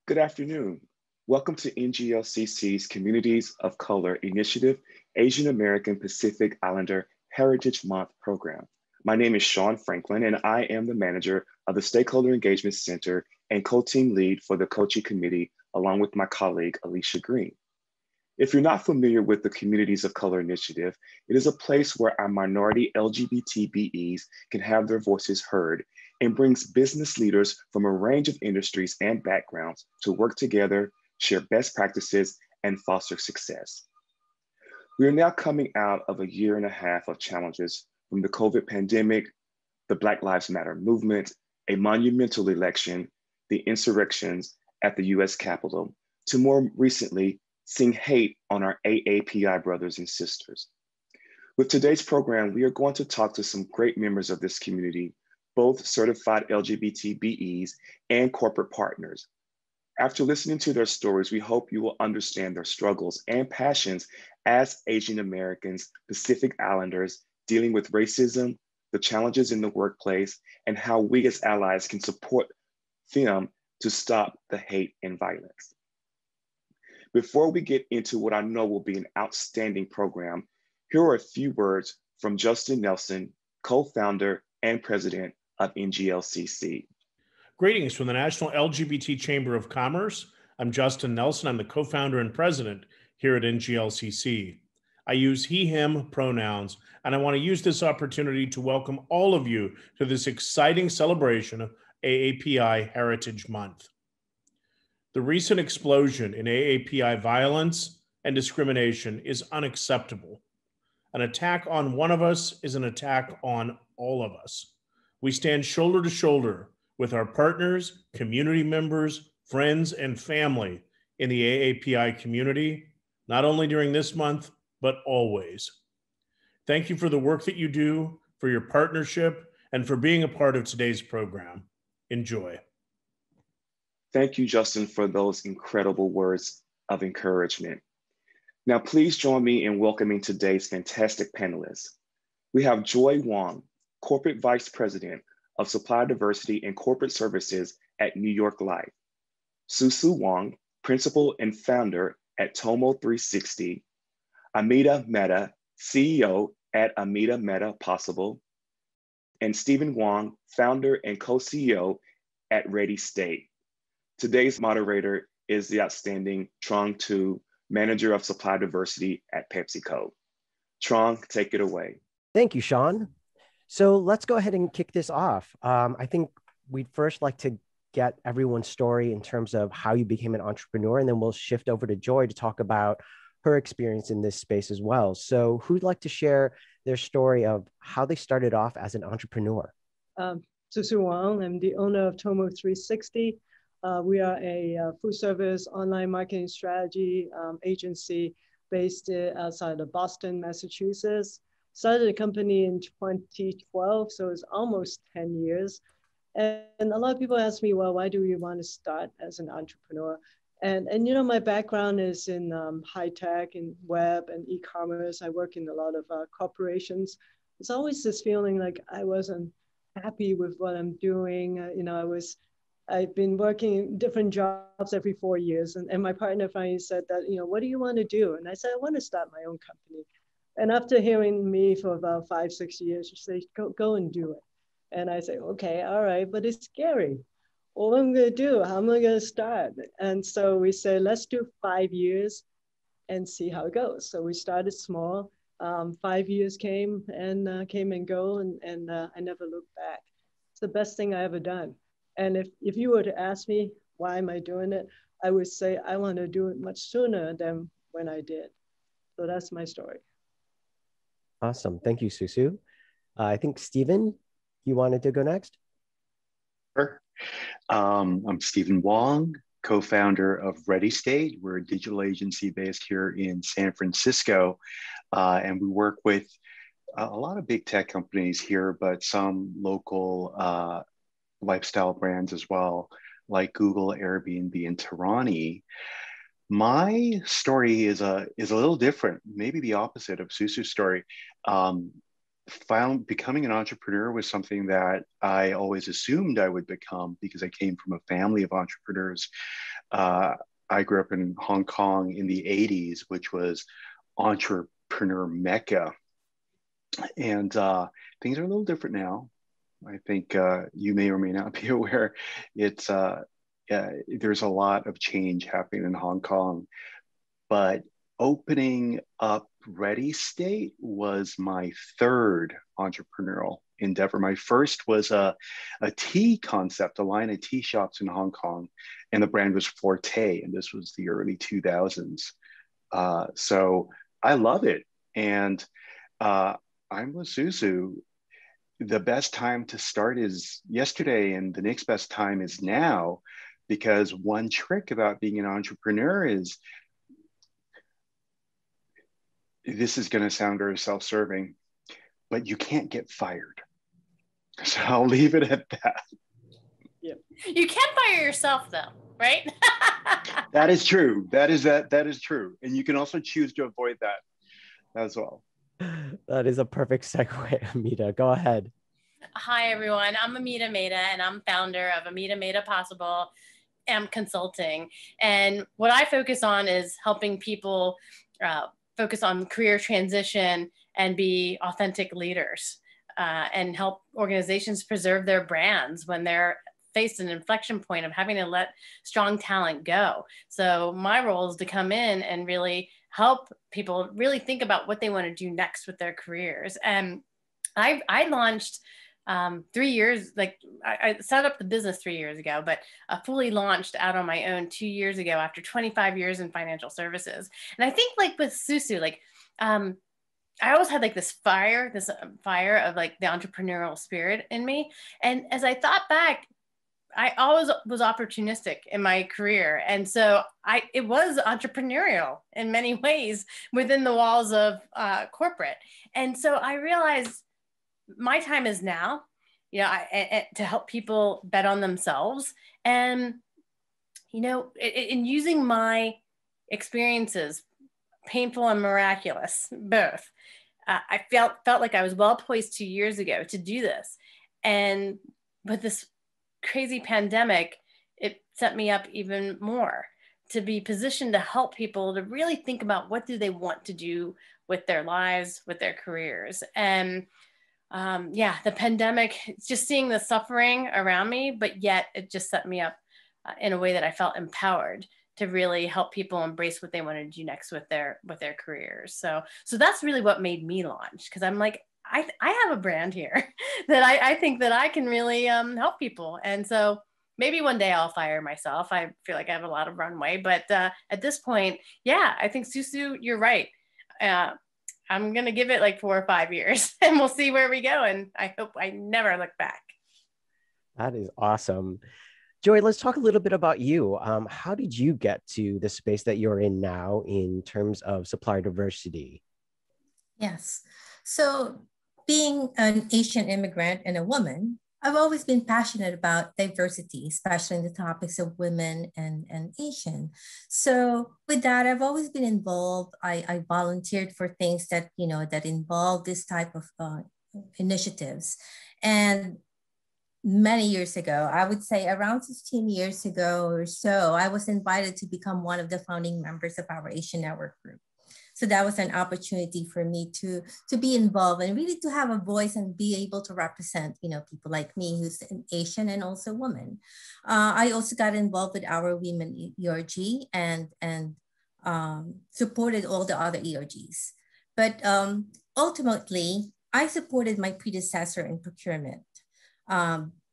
Good afternoon. Welcome to NGLCC's Communities of Color Initiative Asian American Pacific Islander Heritage Month program. My name is Sean Franklin, and I am the manager of the Stakeholder Engagement Center and co-team lead for the CoCi committee, along with my colleague, Alicia Green. If you're not familiar with the Communities of Color Initiative, it is a place where our minority LGBTBEs can have their voices heard and brings business leaders from a range of industries and backgrounds to work together, share best practices, and foster success. We are now coming out of a year and a half of challenges from the COVID pandemic, the Black Lives Matter movement, a monumental election, the insurrections at the US Capitol, to more recently, seeing hate on our AAPI brothers and sisters. With today's program, we are going to talk to some great members of this community, both certified LGBTBEs and corporate partners. After listening to their stories, we hope you will understand their struggles and passions as Asian Americans, Pacific Islanders, dealing with racism, the challenges in the workplace, and how we as allies can support them to stop the hate and violence. Before we get into what I know will be an outstanding program, here are a few words from Justin Nelson, co-founder and president of NGLCC. Greetings from the National LGBT Chamber of Commerce. I'm Justin Nelson. I'm the co-founder and president here at NGLCC. I use he, him pronouns, and I want to use this opportunity to welcome all of you to this exciting celebration of AAPI Heritage Month. The recent explosion in AAPI violence and discrimination is unacceptable. An attack on one of us is an attack on all of us. We stand shoulder to shoulder with our partners, community members, friends, and family in the AAPI community, not only during this month, but always. Thank you for the work that you do, for your partnership, and for being a part of today's program. Enjoy. Thank you, Justin, for those incredible words of encouragement. Now, please join me in welcoming today's fantastic panelists. We have Joy Wong, Corporate Vice President of Supply Diversity and Corporate Services at New York Life. Susu Wong, Principal and Founder at Tomo 360. Amita Mehta, CEO at Amita Mehta Possible. And Stephen Wong, Founder and Co-CEO at Ready State. Today's moderator is the outstanding Trong Tu, Manager of Supply Diversity at PepsiCo. Trong, take it away. Thank you, Sean. So let's go ahead and kick this off. I think we'd first like to get everyone's story in terms of how you became an entrepreneur, and then we'll shift over to Joy to talk about her experience in this space as well. So who'd like to share their story of how they started off as an entrepreneur? Susu Wang, I'm the owner of Tomo 360. We are a food service online marketing strategy agency based outside of Boston, Massachusetts. Started the company in 2012, so it's almost 10 years. And a lot of people ask me, well, why do you want to start as an entrepreneur? And you know, my background is in high tech and web and e-commerce. I work in a lot of corporations. It's always this feeling like I wasn't happy with what I'm doing. You know, I've been working different jobs every 4 years. And my partner finally said that, you know, what do you want to do? And I said, I want to start my own company. And after hearing me for about 5, 6 years, she said, go and do it. And I say, okay, all right, but it's scary. What am I going to do? How am I going to start? And so we said, let's do 5 years and see how it goes. So we started small. 5 years came and go, and I never looked back. It's the best thing I ever done. And if you were to ask me, why am I doing it? I would say, I want to do it much sooner than when I did. So that's my story. Awesome. Thank you, Susu. I think, Stephen, you wanted to go next? Sure. I'm Stephen Wong, co-founder of Ready State. We're a digital agency based here in San Francisco. And we work with a lot of big tech companies here, but some local lifestyle brands as well, like Google, Airbnb, and Tarani. My story is a little different, maybe the opposite of Susu's story. Becoming an entrepreneur was something that I always assumed I would become because I came from a family of entrepreneurs. I grew up in Hong Kong in the 80s, which was entrepreneur mecca. And things are a little different now. I think you may or may not be aware. It's there's a lot of change happening in Hong Kong, but opening up Ready State was my third entrepreneurial endeavor. My first was a tea concept, a line of tea shops in Hong Kong, and the brand was Forte, and this was the early 2000s. So I love it, and I'm with Susu. The best time to start is yesterday, and the next best time is now, because one trick about being an entrepreneur is, this is going to sound very self-serving, but you can't get fired. So I'll leave it at that. Yeah. You can fire yourself though, right? That is true. That is true. And you can also choose to avoid that as well. That is a perfect segue, Amita. Go ahead. Hi, everyone. I'm Amita Mehta, and I'm founder of Amita Mehta Possible Consulting. And what I focus on is helping people focus on career transition and be authentic leaders, and help organizations preserve their brands when they're faced an inflection point of having to let strong talent go. So my role is to come in and really help people really think about what they want to do next with their careers. And I launched 3 years, I set up the business 3 years ago, but fully launched out on my own 2 years ago after 25 years in financial services. And I think like with Susu, I always had like this fire of like the entrepreneurial spirit in me. And as I thought back, I always was opportunistic in my career. And so it was entrepreneurial in many ways within the walls of corporate. And so I realized my time is now, to help people bet on themselves. And, in using my experiences, painful and miraculous, both, I felt like I was well poised 2 years ago to do this. And with this crazy pandemic, it set me up even more to be positioned to help people to really think about what do they want to do with their lives, with their careers. And the pandemic, just seeing the suffering around me, but yet it just set me up in a way that I felt empowered to really help people embrace what they want to do next with their careers. So that's really what made me launch, because I'm like, I have a brand here that I think that I can really help people. And so maybe one day I'll fire myself. I feel like I have a lot of runway, but at this point, I think Susu, you're right. I'm going to give it like 4 or 5 years and we'll see where we go. And I hope I never look back. That is awesome. Joy, let's talk a little bit about you. How did you get to the space that you're in now in terms of supplier diversity? Yes. So being an Asian immigrant and a woman, I've always been passionate about diversity, especially in the topics of women and Asian. So with that, I've always been involved. I volunteered for things that, that involve this type of initiatives. And many years ago, I would say around 15 years ago or so, I was invited to become one of the founding members of our Asian Network group. So that was an opportunity for me to be involved and really to have a voice and be able to represent, people like me who's an Asian and also woman. I also got involved with our women ERG and supported all the other ERGs. But ultimately, I supported my predecessor in procurement.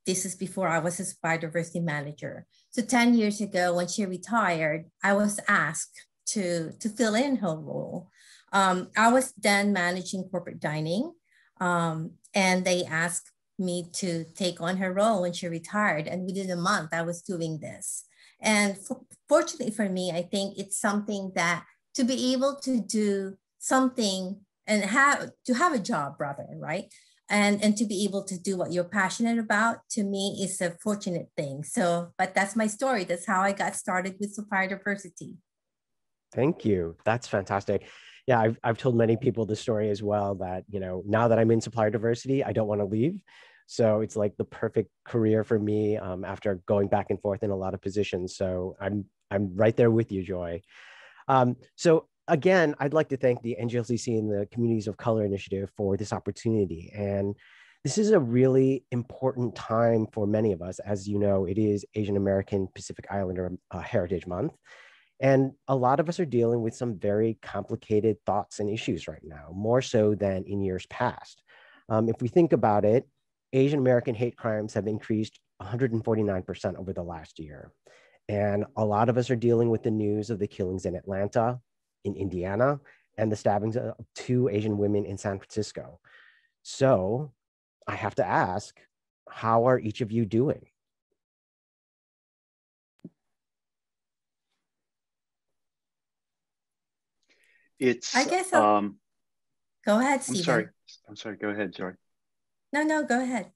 This is before I was a supplier diversity manager. So 10 years ago, when she retired, I was asked to fill in her role. I was then managing corporate dining, and they asked me to take on her role when she retired. And within a month, I was doing this. And fortunately for me, I think it's something that to be able to do something and have a job rather, right? And to be able to do what you're passionate about, to me, is a fortunate thing. So, but that's my story. That's how I got started with supplier diversity. Thank you. That's fantastic. Yeah, I've told many people the story as well that, now that I'm in supplier diversity, I don't want to leave. So it's like the perfect career for me after going back and forth in a lot of positions. So I'm I'm right there with you, Joy. So again, I'd like to thank the NGLCC and the Communities of Color Initiative for this opportunity. And this is a really important time for many of us. As you know, it is Asian American Pacific Islander Heritage Month. And a lot of us are dealing with some very complicated thoughts and issues right now, more so than in years past. If we think about it, Asian American hate crimes have increased 149% over the last year. And a lot of us are dealing with the news of the killings in Atlanta, in Indiana, and the stabbings of 2 Asian women in San Francisco. So I have to ask, how are each of you doing? I guess go ahead, Stephen. I'm sorry. Go ahead, Joy. No, go ahead.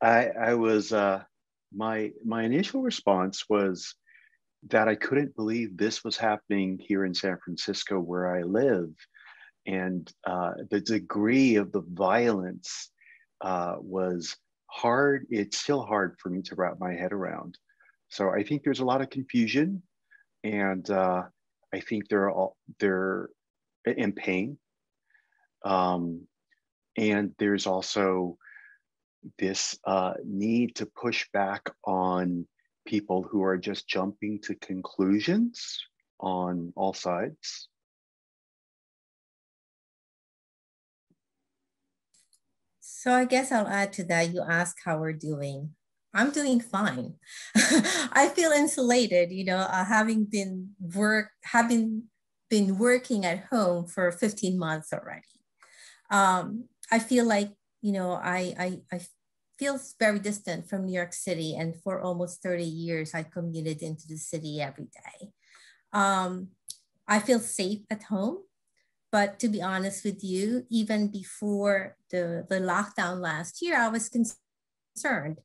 I was my initial response was that I couldn't believe this was happening here in San Francisco, where I live, and the degree of the violence was hard. It's still hard for me to wrap my head around. So I think there's a lot of confusion, and I think they're in pain, and there's also this need to push back on people who are just jumping to conclusions on all sides. So I guess I'll add to that. You ask how we're doing. I'm doing fine. I feel insulated, having been working at home for 15 months already. I feel like, I feel very distant from New York City, and for almost 30 years, I commuted into the city every day. I feel safe at home, but to be honest with you, even before the lockdown last year, I was concerned.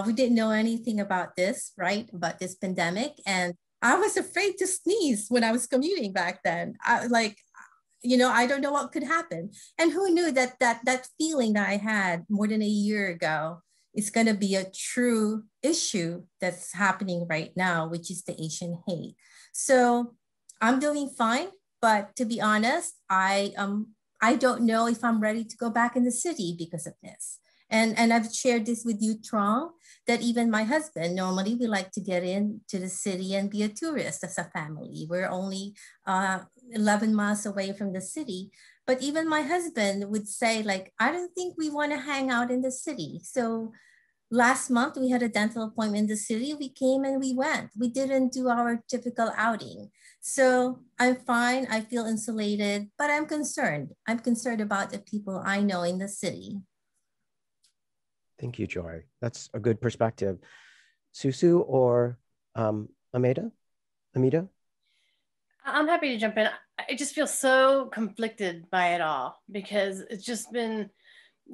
We didn't know anything about this, right? About this pandemic. And I was afraid to sneeze when I was commuting back then. I don't know what could happen. And who knew that feeling that I had more than a year ago is going to be a true issue that's happening right now, which is the Asian hate. So I'm doing fine. But to be honest, I don't know if I'm ready to go back in the city because of this. And I've shared this with you, Trong, that even my husband, normally we like to get into the city and be a tourist as a family. We're only 11 miles away from the city. But even my husband would say, like, I don't think we want to hang out in the city. So last month we had a dental appointment in the city. We came and we went. We didn't do our typical outing. So I'm fine. I feel insulated, but I'm concerned. I'm concerned about the people I know in the city. Thank you, Joy. That's a good perspective. Susu or Amida? I'm happy to jump in. I just feel so conflicted by it all because it's just been,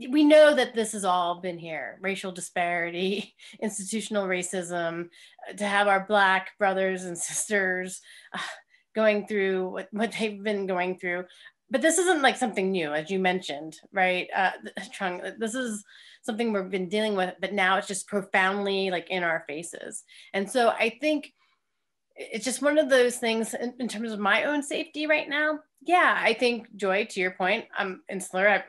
we know that this has all been here, racial disparity, institutional racism, to have our Black brothers and sisters going through what they've been going through. But this isn't like something new, as you mentioned, right? Trung, this is something we've been dealing with, but now it's just profoundly like in our faces. And so I think it's just one of those things in terms of my own safety right now. Yeah, I think, Joy, to your point, I'm insular.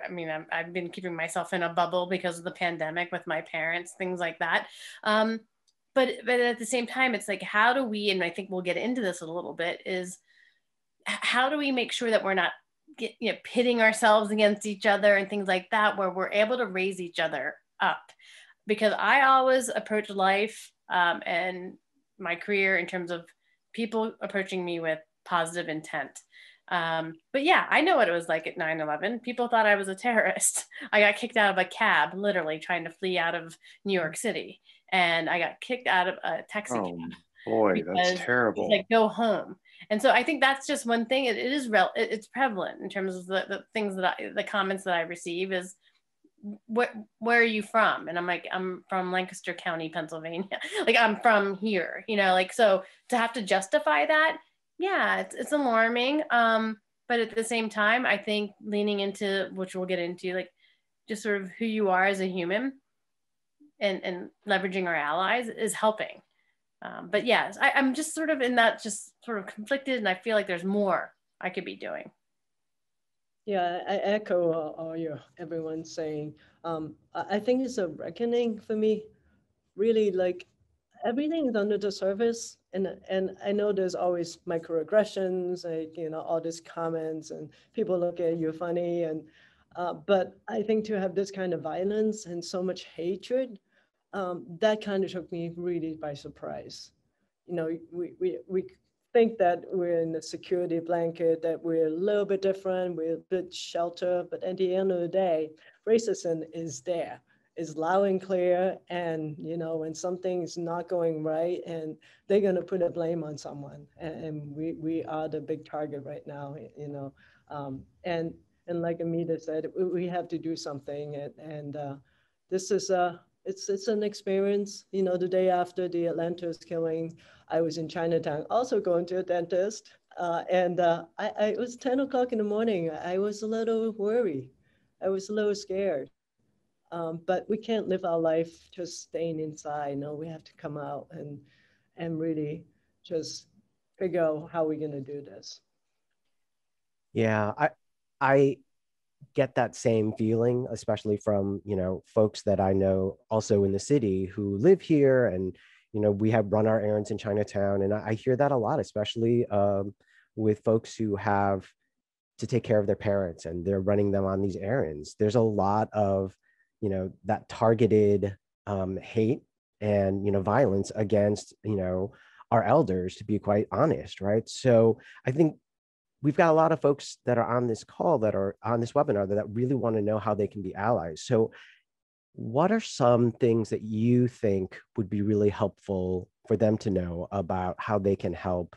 I've been keeping myself in a bubble because of the pandemic with my parents, things like that. But at the same time, it's like, how do we, and I think we'll get into this a little bit, is how do we make sure that we're not pitting ourselves against each other and things like that, where we're able to raise each other up? Because I always approach life and my career in terms of people approaching me with positive intent. But yeah, I know what it was like at 9/11. People thought I was a terrorist. I got kicked out of a cab, literally trying to flee out of New York City. And I got kicked out of a taxi cab. Boy, that's terrible. It's like, go home. And so I think that's just one thing. It's prevalent in terms of the things the comments that I receive is, where are you from? And I'm like, I'm from Lancaster County, Pennsylvania. Like, I'm from here, so to have to justify that, yeah, it's alarming. But at the same time, I think leaning into, which we'll get into, like just sort of who you are as a human and leveraging our allies is helping. But yes, I'm just sort of in that, just sort of conflicted, and I feel like there's more I could be doing. Yeah, I echo all everyone saying. I think it's a reckoning for me. Really, like everything is under the surface, and I know there's always microaggressions, like all these comments, and people look at you funny, and but I think to have this kind of violence and so much hatred, that kind of took me really by surprise. We think that we're in a security blanket, that we're a little bit different, we're a bit sheltered, but at the end of the day, racism is there, is loud and clear. And, when something's not going right, and they're going to put a blame on someone. And we are the big target right now, and like Amita said, we have to do something. And this is it's an experience. The day after the Atlantis killing, I was in Chinatown, also going to a dentist. And it was 10 o'clock in the morning. I was a little worried. I was a little scared. But we can't live our life just staying inside. No, we have to come out and really just figure out how we're going to do this. Yeah, I get that same feeling, especially from, folks that I know also in the city who live here. And, we have run our errands in Chinatown. And I hear that a lot, especially with folks who have to take care of their parents and they're running them on these errands. There's a lot of, that targeted hate and, violence against, our elders, to be quite honest, right? So I think we've got a lot of folks that are on this call, that are on this webinar, that really want to know how they can be allies. So what are some things that you think would be really helpful for them to know about how they can help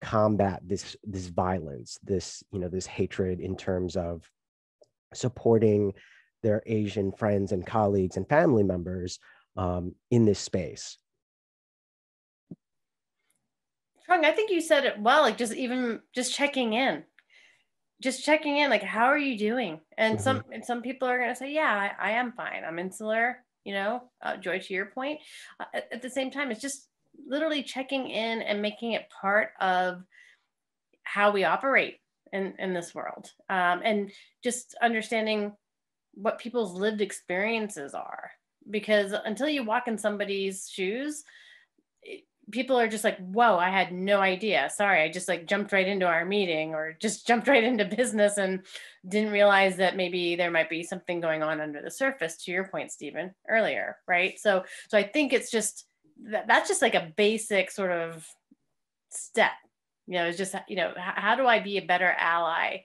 combat this violence, this hatred, in terms of supporting their Asian friends and colleagues and family members in this space? Trung, I think you said it well, like just checking in. Just checking in, like, how are you doing? And some people are going to say, yeah, I am fine. I'm insular, Joy, to your point. At the same time, it's just literally checking in and making it part of how we operate in this world. And just understanding what people's lived experiences are. Because until you walk in somebody's shoes, people are just like, whoa, I had no idea. Sorry, I just jumped right into our meeting, or just jumped right into business and didn't realize that maybe there might be something going on under the surface, to your point, Stephen, earlier, right? So I think it's just, that's just like a basic sort of step, it's just, how do I be a better ally,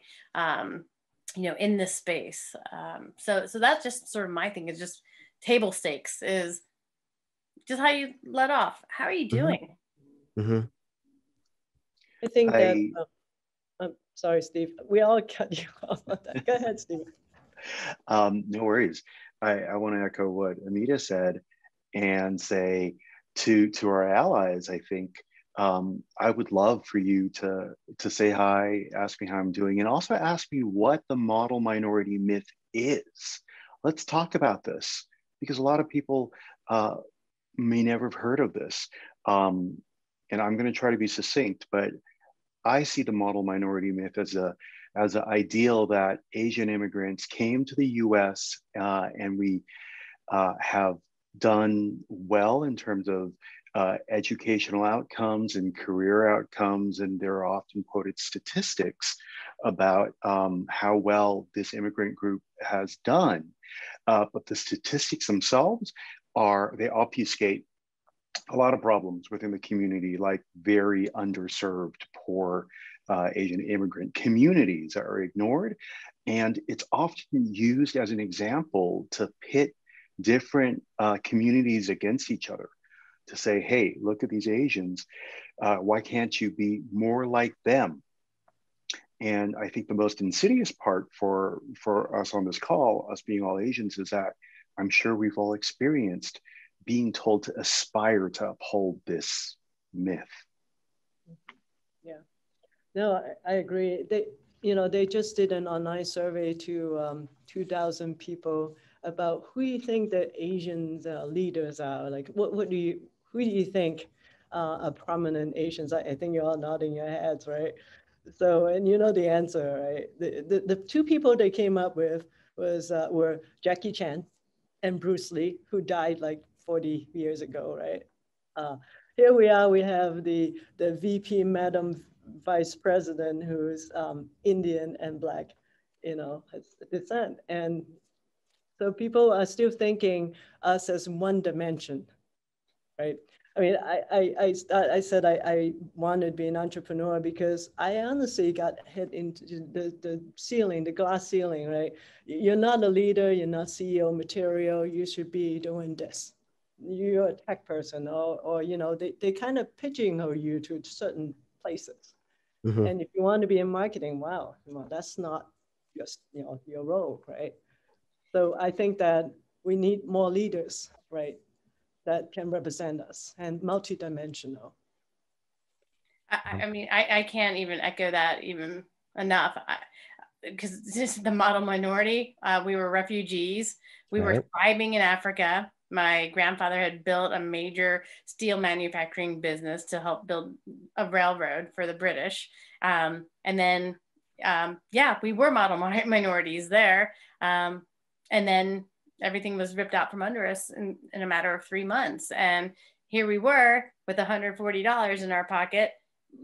in this space? So that's just sort of my thing, is just table stakes, is just how you let off. How are you doing? I think that, I'm sorry, Steve, we all cut you off on that. Go ahead, Steve. No worries. I want to echo what Amita said and say to our allies, I think I would love for you to say hi, ask me how I'm doing, and also ask me what the model minority myth is. Let's talk about this, because a lot of people may never have heard of this. And I'm going to try to be succinct, but I see the model minority myth as an ideal that Asian immigrants came to the US and we have done well in terms of educational outcomes and career outcomes. And there are often quoted statistics about how well this immigrant group has done. But the statistics themselves they obfuscate a lot of problems within the community, like very underserved, poor Asian immigrant communities are ignored. And it's often used as an example to pit different communities against each other, to say, hey, look at these Asians. Why can't you be more like them? And I think the most insidious part for us on this call, us being all Asians, is that I'm sure we've all experienced being told to aspire to uphold this myth. Yeah, no, I agree. They just did an online survey to 2,000 people about who you think the Asian leaders are. Like, who who do you think are prominent Asians? I think you're all nodding your heads, right? So, and you know the answer, right? The two people they came up with were Jackie Chan and Bruce Lee, who died like 40 years ago, right? Here we are, we have the VP, Madam Vice President, who's Indian and Black, you know, descent. And so people are still thinking us as one dimension, right? I mean, I said I wanted to be an entrepreneur because I honestly got hit into the ceiling, the glass ceiling, right? You're not a leader, you're not CEO material, you should be doing this. You're a tech person, or you know, they kind of pigeonhole you to certain places. Mm-hmm. And if you want to be in marketing, wow, well, that's not just, you know, your role, right? So I think that we need more leaders, right, that can represent us and multidimensional. I mean, I can't even echo that even enough, because this is the model minority. We were refugees. We were thriving in Africa. My grandfather had built a major steel manufacturing business to help build a railroad for the British. And then, yeah, we were model minorities there. And then everything was ripped out from under us in a matter of 3 months. And here we were with $140 in our pocket,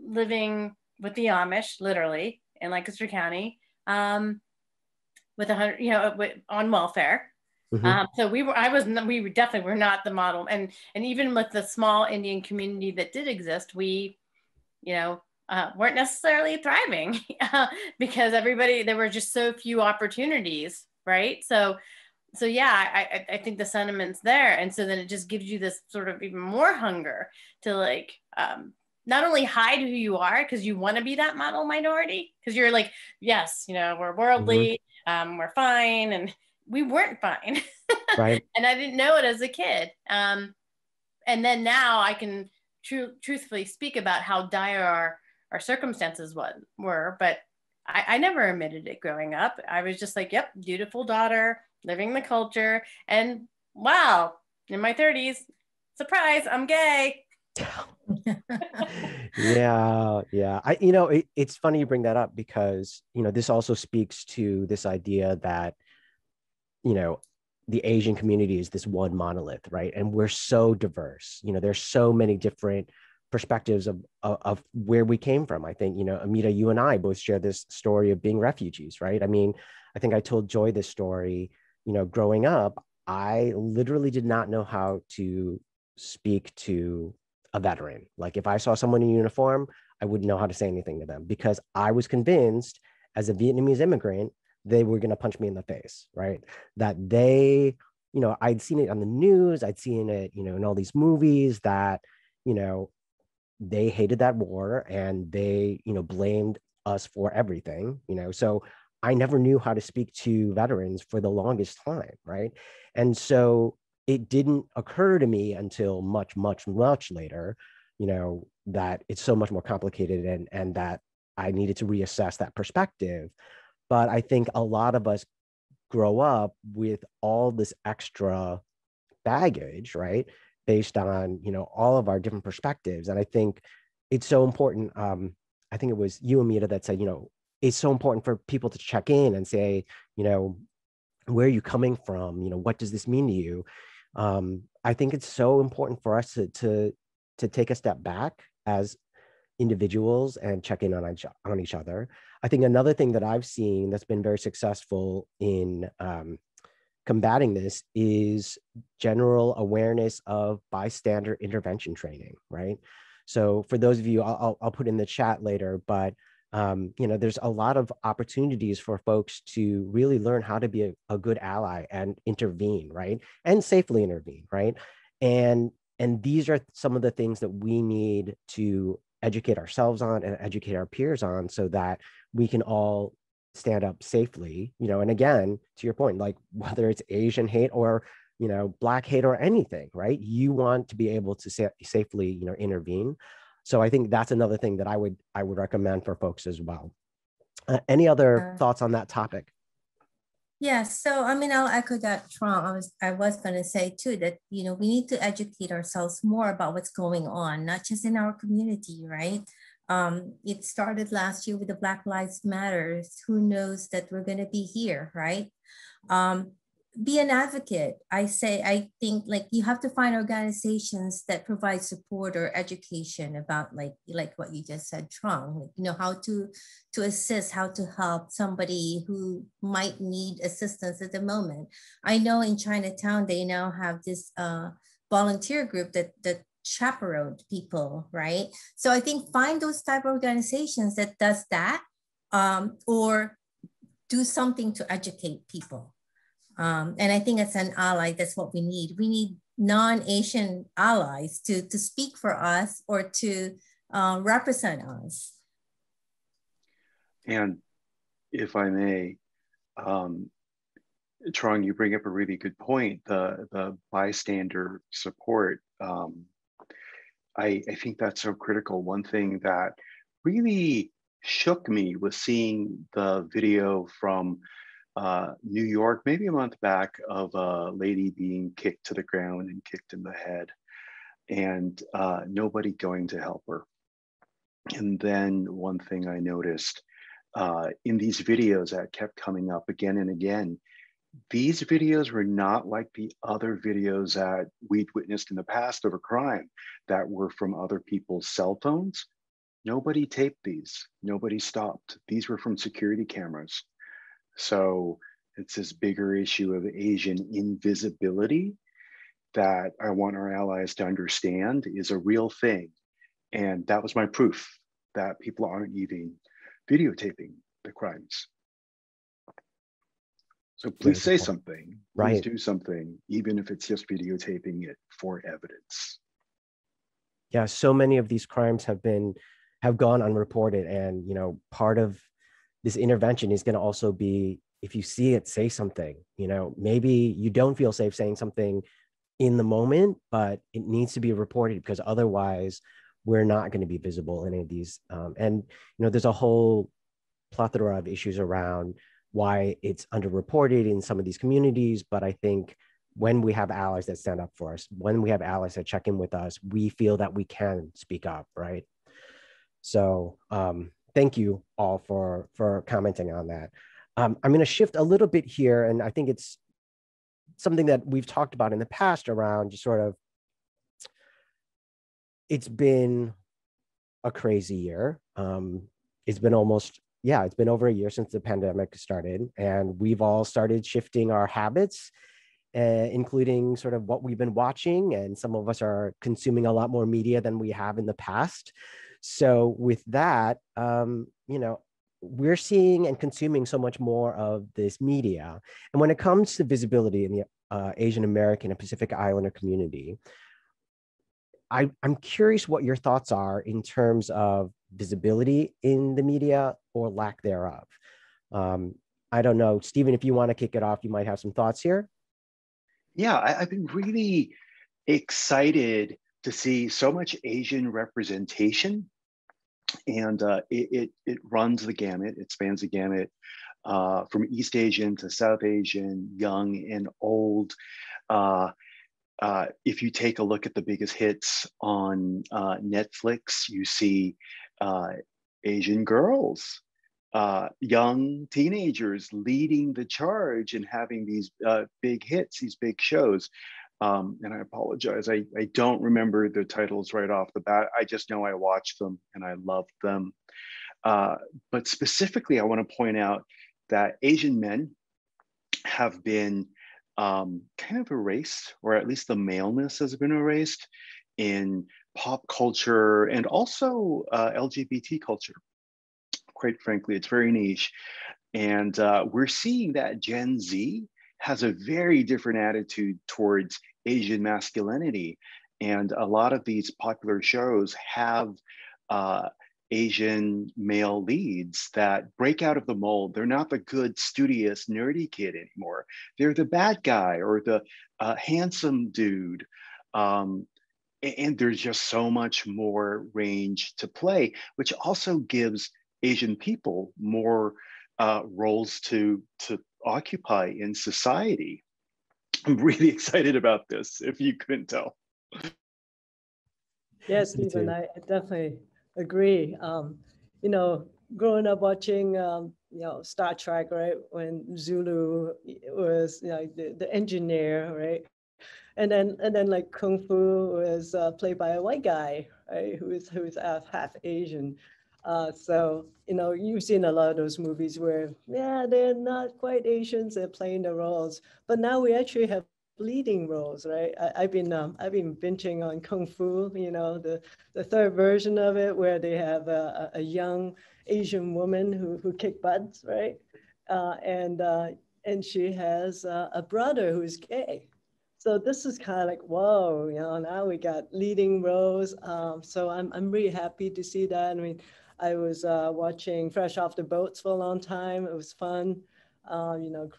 living with the Amish, literally, in Lancaster County, with 100, you know, on welfare. Mm-hmm. So we definitely were not the model. And even with the small Indian community that did exist, we, you know, weren't necessarily thriving because there were just so few opportunities, right? So yeah, I think the sentiment's there. And so then it just gives you this sort of even more hunger to like, not only hide who you are because you want to be that model minority, because you're like, yes, you know, we're worldly, mm-hmm. We're fine. And we weren't fine. Right. And I didn't know it as a kid. And then now I can truthfully speak about how dire our circumstances were, but I never admitted it growing up. I was just like, yep, dutiful daughter, living the culture. And wow, in my 30s, surprise, I'm gay. Yeah. It's funny you bring that up because, you know, this also speaks to this idea that, you know, the Asian community is this one monolith, right? And we're so diverse. You know, there's so many different perspectives of where we came from. I think, you know, Amita, you and I both share this story of being refugees, right? I mean, I think I told Joy this story, you know, growing up, I literally did not know how to speak to a veteran. Like if I saw someone in uniform, I wouldn't know how to say anything to them because I was convinced as a Vietnamese immigrant, they were going to punch me in the face, right? That they, you know, I'd seen it on the news, I'd seen it, you know, in all these movies that, you know, they hated that war and they, you know, blamed us for everything, you know, so I never knew how to speak to veterans for the longest time, right? And so it didn't occur to me until much later, you know, that it's so much more complicated and that I needed to reassess that perspective. But I think a lot of us grow up with all this extra baggage, right? Based on, you know, all of our different perspectives. And I think it's so important. I think it was you, Amita, that said, you know, it's so important for people to check in and say, you know, where are you coming from? You know, what does this mean to you? I think it's so important for us to take a step back as individuals and check in on each other. I think another thing that I've seen that's been very successful in combating this is general awareness of bystander intervention training, right? So for those of you, I'll put in the chat later, but you know, there's a lot of opportunities for folks to really learn how to be a good ally and intervene, right? And safely intervene, right? And these are some of the things that we need to educate ourselves on and educate our peers on so that we can all stand up safely, you know, and again, to your point, like whether it's Asian hate or, you know, Black hate or anything, right? You want to be able to safely, you know, intervene. So I think that's another thing that I would recommend for folks as well. Any other thoughts on that topic? Yeah, so I mean, I'll echo that, Tron. I was going to say too that, you know, we need to educate ourselves more about what's going on, not just in our community, right? It started last year with the Black Lives Matters. Who knows that we're going to be here, right? Be an advocate. I think like you have to find organizations that provide support or education about like what you just said, Trung, you know, how to assist, how to help somebody who might need assistance at the moment. I know in Chinatown, they now have this volunteer group that chaperone people, right? So I think find those type of organizations that does that, or do something to educate people. And I think as an ally, that's what we need. We need non-Asian allies to speak for us or to represent us. And if I may, Trong, you bring up a really good point, the bystander support. I think that's so critical. One thing that really shook me was seeing the video from New York, maybe a month back, of a lady being kicked to the ground and kicked in the head, and nobody going to help her. And then one thing I noticed in these videos that kept coming up again and again, these videos were not like the other videos that we'd witnessed in the past of a crime that were from other people's cell phones. Nobody taped these, nobody stopped. These were from security cameras. So it's this bigger issue of Asian invisibility that I want our allies to understand is a real thing. And that was my proof that people aren't even videotaping the crimes. So please say something, please do something, even if it's just videotaping it for evidence. Yeah, so many of these crimes have gone unreported. And, you know, part of this intervention is going to also be, if you see it, say something. You know, maybe you don't feel safe saying something in the moment, but it needs to be reported, because otherwise we're not going to be visible in any of these. And, you know, there's a whole plethora of issues around why it's underreported in some of these communities. But I think when we have allies that stand up for us, when we have allies that check in with us, we feel that we can speak up, right? So thank you all for commenting on that. I'm going to shift a little bit here, and I think it's something that we've talked about in the past around just sort of, it's been a crazy year. It's been it's been over a year since the pandemic started, and we've all started shifting our habits, including sort of what we've been watching, and some of us are consuming a lot more media than we have in the past. So with that, you know, we're seeing and consuming so much more of this media. And when it comes to visibility in the Asian American and Pacific Islander community, I'm curious what your thoughts are in terms of visibility in the media or lack thereof. I don't know, Stephen, if you want to kick it off, you might have some thoughts here. Yeah, I've been really excited to see so much Asian representation, and it runs the gamut. It spans the gamut from East Asian to South Asian, young and old. If you take a look at the biggest hits on Netflix, you see Asian girls, young teenagers leading the charge and having these big hits, these big shows. And I apologize, I don't remember the titles right off the bat. I just know I watched them and I loved them. But specifically, I want to point out that Asian men have been kind of erased, or at least the maleness has been erased in pop culture and also LGBT culture. Quite frankly, it's very niche. And we're seeing that Gen Z has a very different attitude towards Asian masculinity. And a lot of these popular shows have Asian male leads that break out of the mold. They're not the good, studious, nerdy kid anymore. They're the bad guy or the handsome dude. And there's just so much more range to play, which also gives Asian people more roles to occupy in society. I'm really excited about this, if you couldn't tell. Yes, Stephen, I definitely agree. You know, growing up watching, you know, Star Trek, right? When Zulu was, you know, the engineer, right? And then like Kung Fu was played by a white guy, right? Who's half Asian. So, you know, you've seen a lot of those movies where, yeah, they're not quite Asians, they're playing the roles. But now we actually have leading roles, right? I've been binging on Kung Fu, you know, the third version of it, where they have a young Asian woman who kick butts, right? And she has a brother who's gay. So this is kind of like, whoa, you know, now we got leading roles. So I'm really happy to see that. I mean, I was watching Fresh Off the Boats for a long time. It was fun, you know,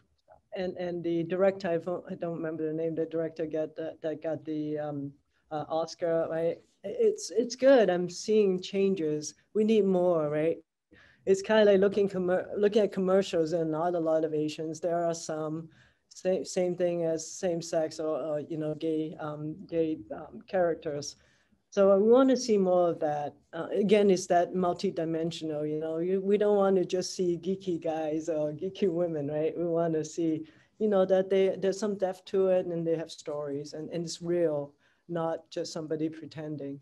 and the director, I don't remember the name, the director that got the Oscar, right? It's good. I'm seeing changes. We need more, right? It's kind of like looking at commercials, and not a lot of Asians. There are some. Same thing as same sex or you know, gay characters. So we want to see more of that. Again, it's that multidimensional, you know, we don't want to just see geeky guys or geeky women, right? We want to see, you know, that there's some depth to it, and they have stories, and it's real, not just somebody pretending.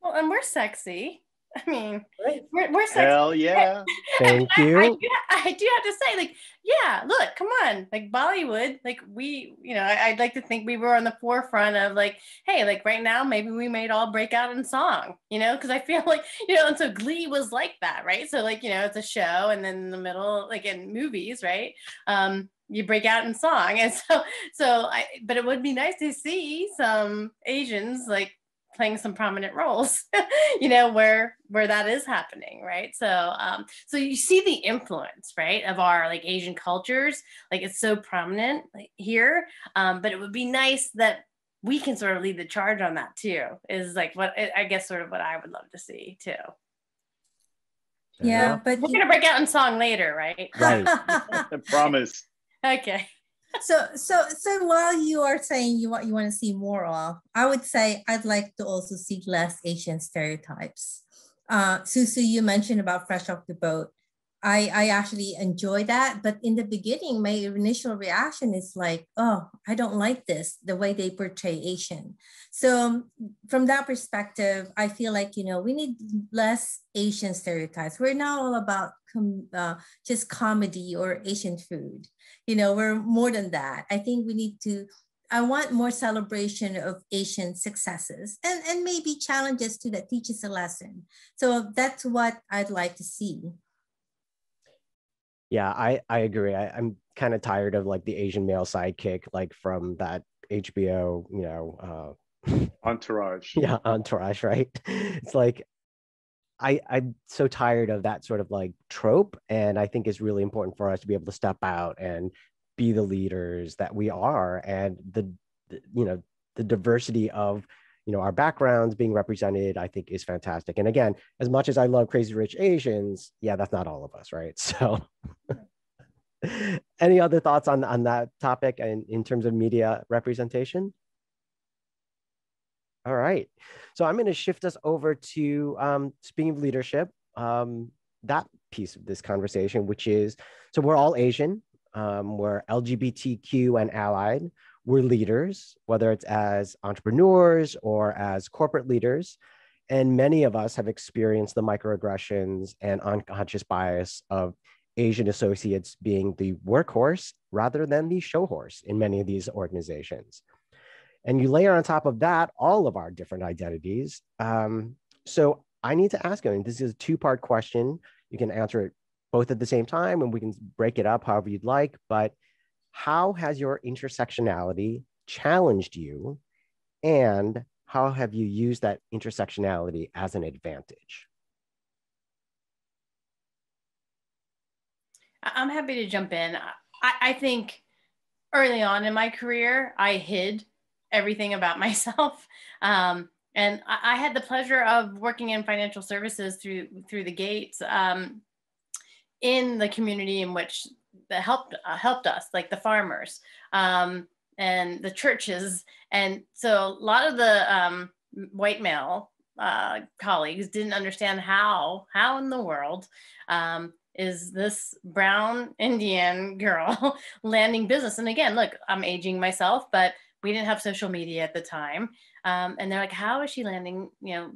Well, and we're sexy. I mean, right. we're sexy. Hell yeah. Thank you. I do have to say, like, yeah, look, come on, like Bollywood, like we, you know, I'd like to think we were on the forefront of like, hey, like right now, maybe we might all break out in song, you know, because I feel like, you know, and so Glee was like that, right? So like, you know, it's a show, and then in the middle, like in movies, right? You break out in song. And but it would be nice to see some Asians like playing some prominent roles, you know, where that is happening, right? So so you see the influence, right, of our like Asian cultures, like it's so prominent like, here, but it would be nice that we can sort of lead the charge on that too, is like what I guess sort of what I would love to see too. Yeah, but we're gonna break out in song later, right? Right. I promise. Okay. So while you are saying you want to see more of, I would say I'd like to also see less Asian stereotypes. Susu, you mentioned about Fresh Off the Boat. I actually enjoy that, but in the beginning, my initial reaction is like, oh, I don't like this, the way they portray Asian. So from that perspective, I feel like, you know, we need less Asian stereotypes. We're not all about just comedy or Asian food. You know, we're more than that. I think we need to, I want more celebration of Asian successes and maybe challenges too that teaches a lesson. So that's what I'd like to see. Yeah, I agree. I'm kind of tired of like the Asian male sidekick, like from that HBO, you know, Entourage. yeah, Entourage, right? It's like I'm so tired of that sort of like trope, and I think it's really important for us to be able to step out and be the leaders that we are, and the you know, the diversity of, you know, our backgrounds being represented, I think is fantastic. And again, as much as I love Crazy Rich Asians, yeah, that's not all of us, right? So any other thoughts on that topic and in terms of media representation? All right, so I'm going to shift us over to speaking of leadership, that piece of this conversation, which is, so we're all Asian, we're LGBTQ and allied, we're leaders, whether it's as entrepreneurs or as corporate leaders. And many of us have experienced the microaggressions and unconscious bias of Asian associates being the workhorse rather than the show horse in many of these organizations. And you layer on top of that all of our different identities. So I need to ask you, and this is a two-part question. You can answer it both at the same time, and we can break it up however you'd like. But how has your intersectionality challenged you? And how have you used that intersectionality as an advantage? I'm happy to jump in. I think early on in my career, I hid everything about myself. And I had the pleasure of working in financial services through the gates in the community in which that helped us, like the farmers and the churches. And so a lot of the white male colleagues didn't understand how in the world is this brown Indian girl landing business. And again, look, I'm aging myself, but we didn't have social media at the time. And they're like, how is she landing,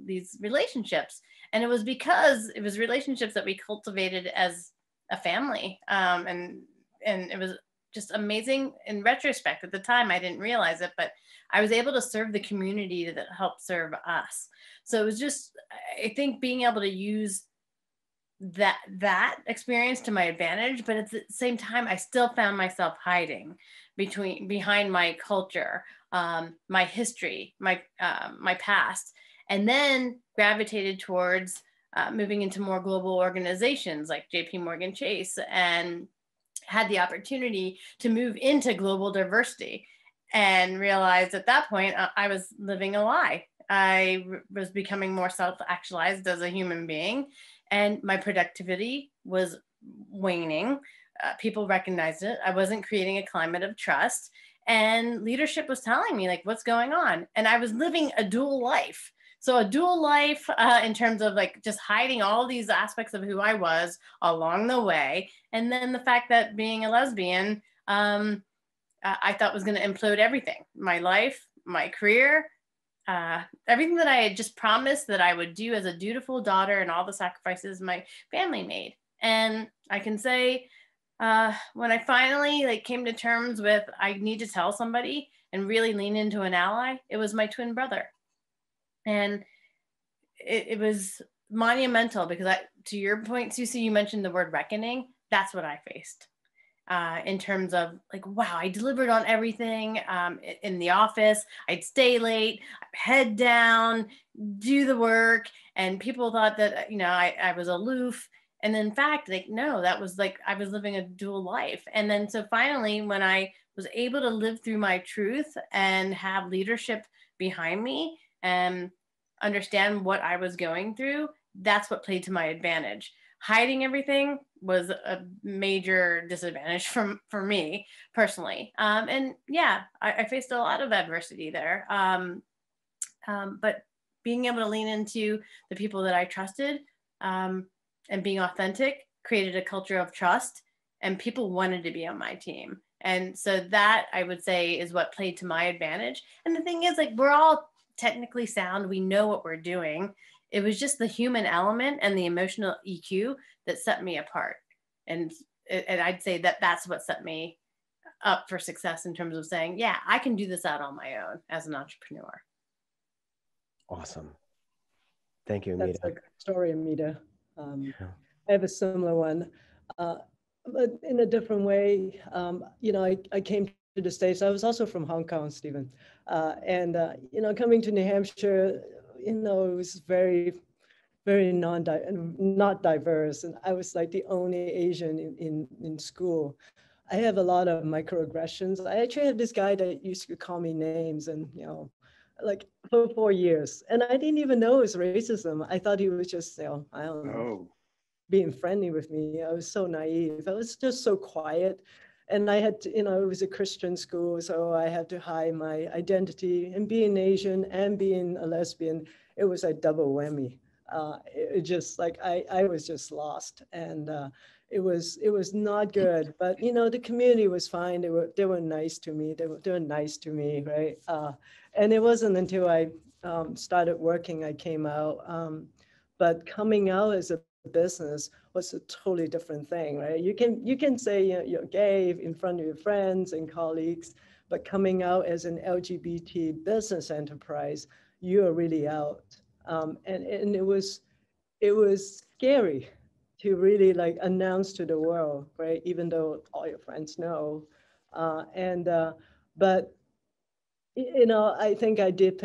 these relationships? And it was because it was relationships that we cultivated as a family. And it was just amazing in retrospect. At the time, I didn't realize it, but I was able to serve the community that helped serve us. So it was just, I think, being able to use that experience to my advantage, but at the same time, I still found myself hiding behind my culture, my history, my past, and then gravitated towards moving into more global organizations like JP Morgan Chase, and had the opportunity to move into global diversity, and realized at that point I was living a lie. I was becoming more self-actualized as a human being, and my productivity was waning. People recognized it. I wasn't creating a climate of trust, and leadership was telling me, like, what's going on? And I was living a dual life. So a dual life in terms of like just hiding all these aspects of who I was along the way. And then the fact that being a lesbian, I thought was going to implode everything, my life, my career, everything that I had just promised that I would do as a dutiful daughter, and all the sacrifices my family made. And I can say, when I finally came to terms with, I need to tell somebody and really lean into an ally, it was my twin brother. And it was monumental, because to your point, CoCi, you mentioned the word reckoning. That's what I faced. In terms of like, wow, I delivered on everything in the office. I'd stay late, head down, do the work. And people thought that, I was aloof. And in fact, no, that was I was living a dual life. And then so finally, when I was able to live through my truth and have leadership behind me and understand what I was going through, that's what played to my advantage. Hiding everything was a major disadvantage for me personally. And yeah, I faced a lot of adversity there. But being able to lean into the people that I trusted and being authentic created a culture of trust, and people wanted to be on my team. And so that, I would say, is what played to my advantage. And the thing is, we're all technically sound. We know what we're doing. It was just the human element and the emotional EQ that set me apart. And I'd say that that's what set me up for success in terms of saying, yeah, I can do this out on my own as an entrepreneur. Awesome. Thank you, Amita. That's a good story, Amita. I have a similar one, but in a different way. I came to the States. I was also from Hong Kong, Stephen. Coming to New Hampshire, it was very, very not diverse. And I was like the only Asian in school. I have a lot of microaggressions. I actually had this guy that used to call me names, and, for 4 years. And I didn't even know it was racism. I thought he was just, I don't know, being friendly with me. I was so naive. I was just so quiet. And I had to, it was a Christian school, so I had to hide my identity. And being Asian and being a lesbian, it was a double whammy. It just I was just lost, and it was not good. But the community was fine. They were nice to me. They were nice to me, right? And it wasn't until I started working I came out. But coming out as a business was a totally different thing, right? You can say you're gay in front of your friends and colleagues, but coming out as an LGBT business enterprise, you are really out. And it was scary to really announce to the world, right? Even though all your friends know, but I think I did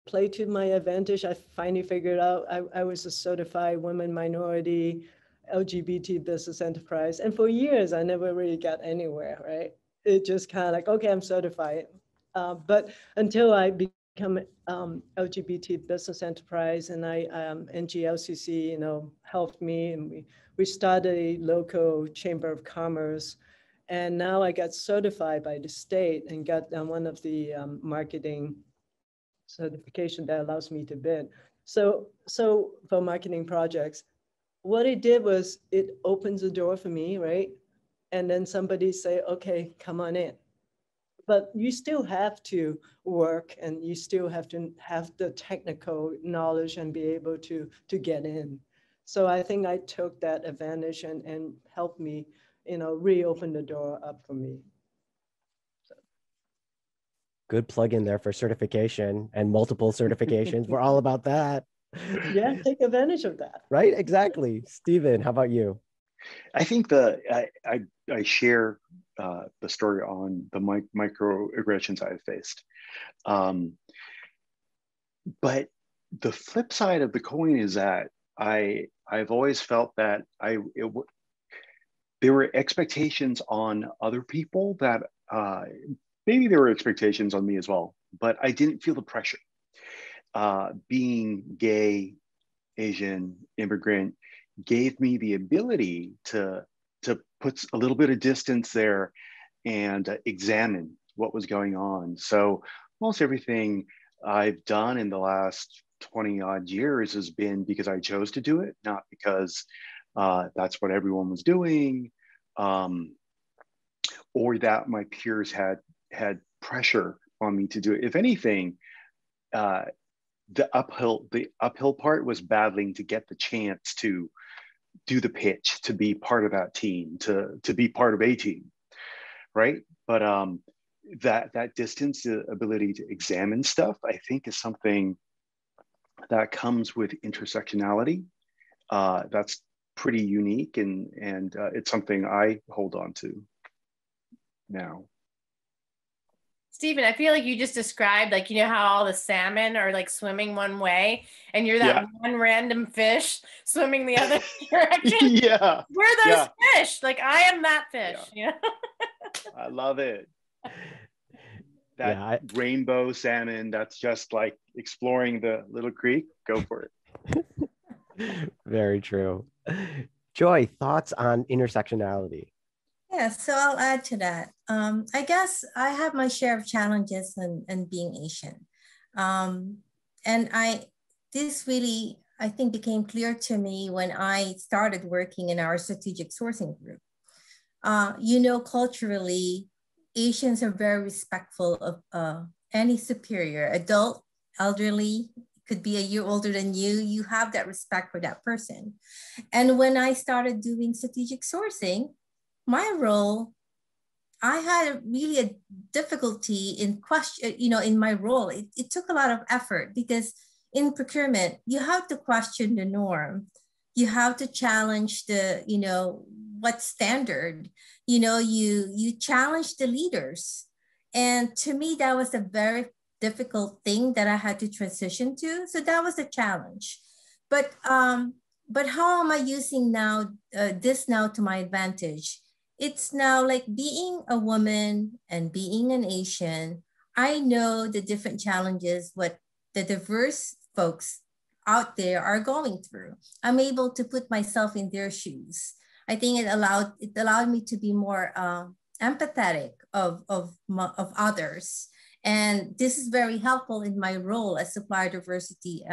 play to my advantage. I finally figured out I was a certified women minority LGBT business enterprise. And for years, I never really got anywhere, right? It just kind of okay, I'm certified. But until I become LGBT business enterprise, and NGLCC, helped me, and we started a local chamber of commerce. And now I got certified by the state and got one of the marketing certification that allows me to bid. So for marketing projects, what it did was it opens the door for me, right? And then somebody say, okay, come on in. But you still have to work and you still have to have the technical knowledge and be able to get in. So I think I took that advantage and helped me, reopen the door up for me. So. Good plug in there for certification and multiple certifications. We're all about that. Yeah, take advantage of that. Right, exactly. Stephen, how about you? I think I share the story on the microaggressions I've faced. But the flip side of the coin is that I've always felt that there were expectations on other people that maybe there were expectations on me as well, but I didn't feel the pressure. Being gay, Asian, immigrant gave me the ability to put a little bit of distance there and examine what was going on. So almost everything I've done in the last 20 odd years has been because I chose to do it, not because that's what everyone was doing, or that my peers had pressure on me to do it. If anything, the uphill part was battling to get the chance to do the pitch, to be part of that team, to be part of a team, right? But that distance, the ability to examine stuff, I think is something that comes with intersectionality. That's pretty unique, and it's something I hold on to now. Stephen, I feel like you just described, like, how all the salmon are like swimming one way and you're that one random fish swimming the other direction. Yeah. We're those fish. Like, I am that fish. Yeah. I love it. That rainbow salmon, that's just like exploring the little creek. Go for it. Very true. Joy, thoughts on intersectionality? Yeah, so I'll add to that. I guess I have my share of challenges and being Asian. This really, I think, became clear to me when I started working in our strategic sourcing group. Culturally, Asians are very respectful of any superior, adult, elderly, could be a year older than you. You have that respect for that person. And when I started doing strategic sourcing, my role, I had really a difficulty in in my role. It took a lot of effort because in procurement, you have to question the norm. You have to challenge what's standard. You challenge the leaders. And to me, that was a very difficult thing that I had to transition to. So that was a challenge. But how am I using this now to my advantage? It's now like being a woman and being an Asian. I know the different challenges, what the diverse folks out there are going through. I'm able to put myself in their shoes. I think it allowed me to be more empathetic of others. And this is very helpful in my role as supplier diversity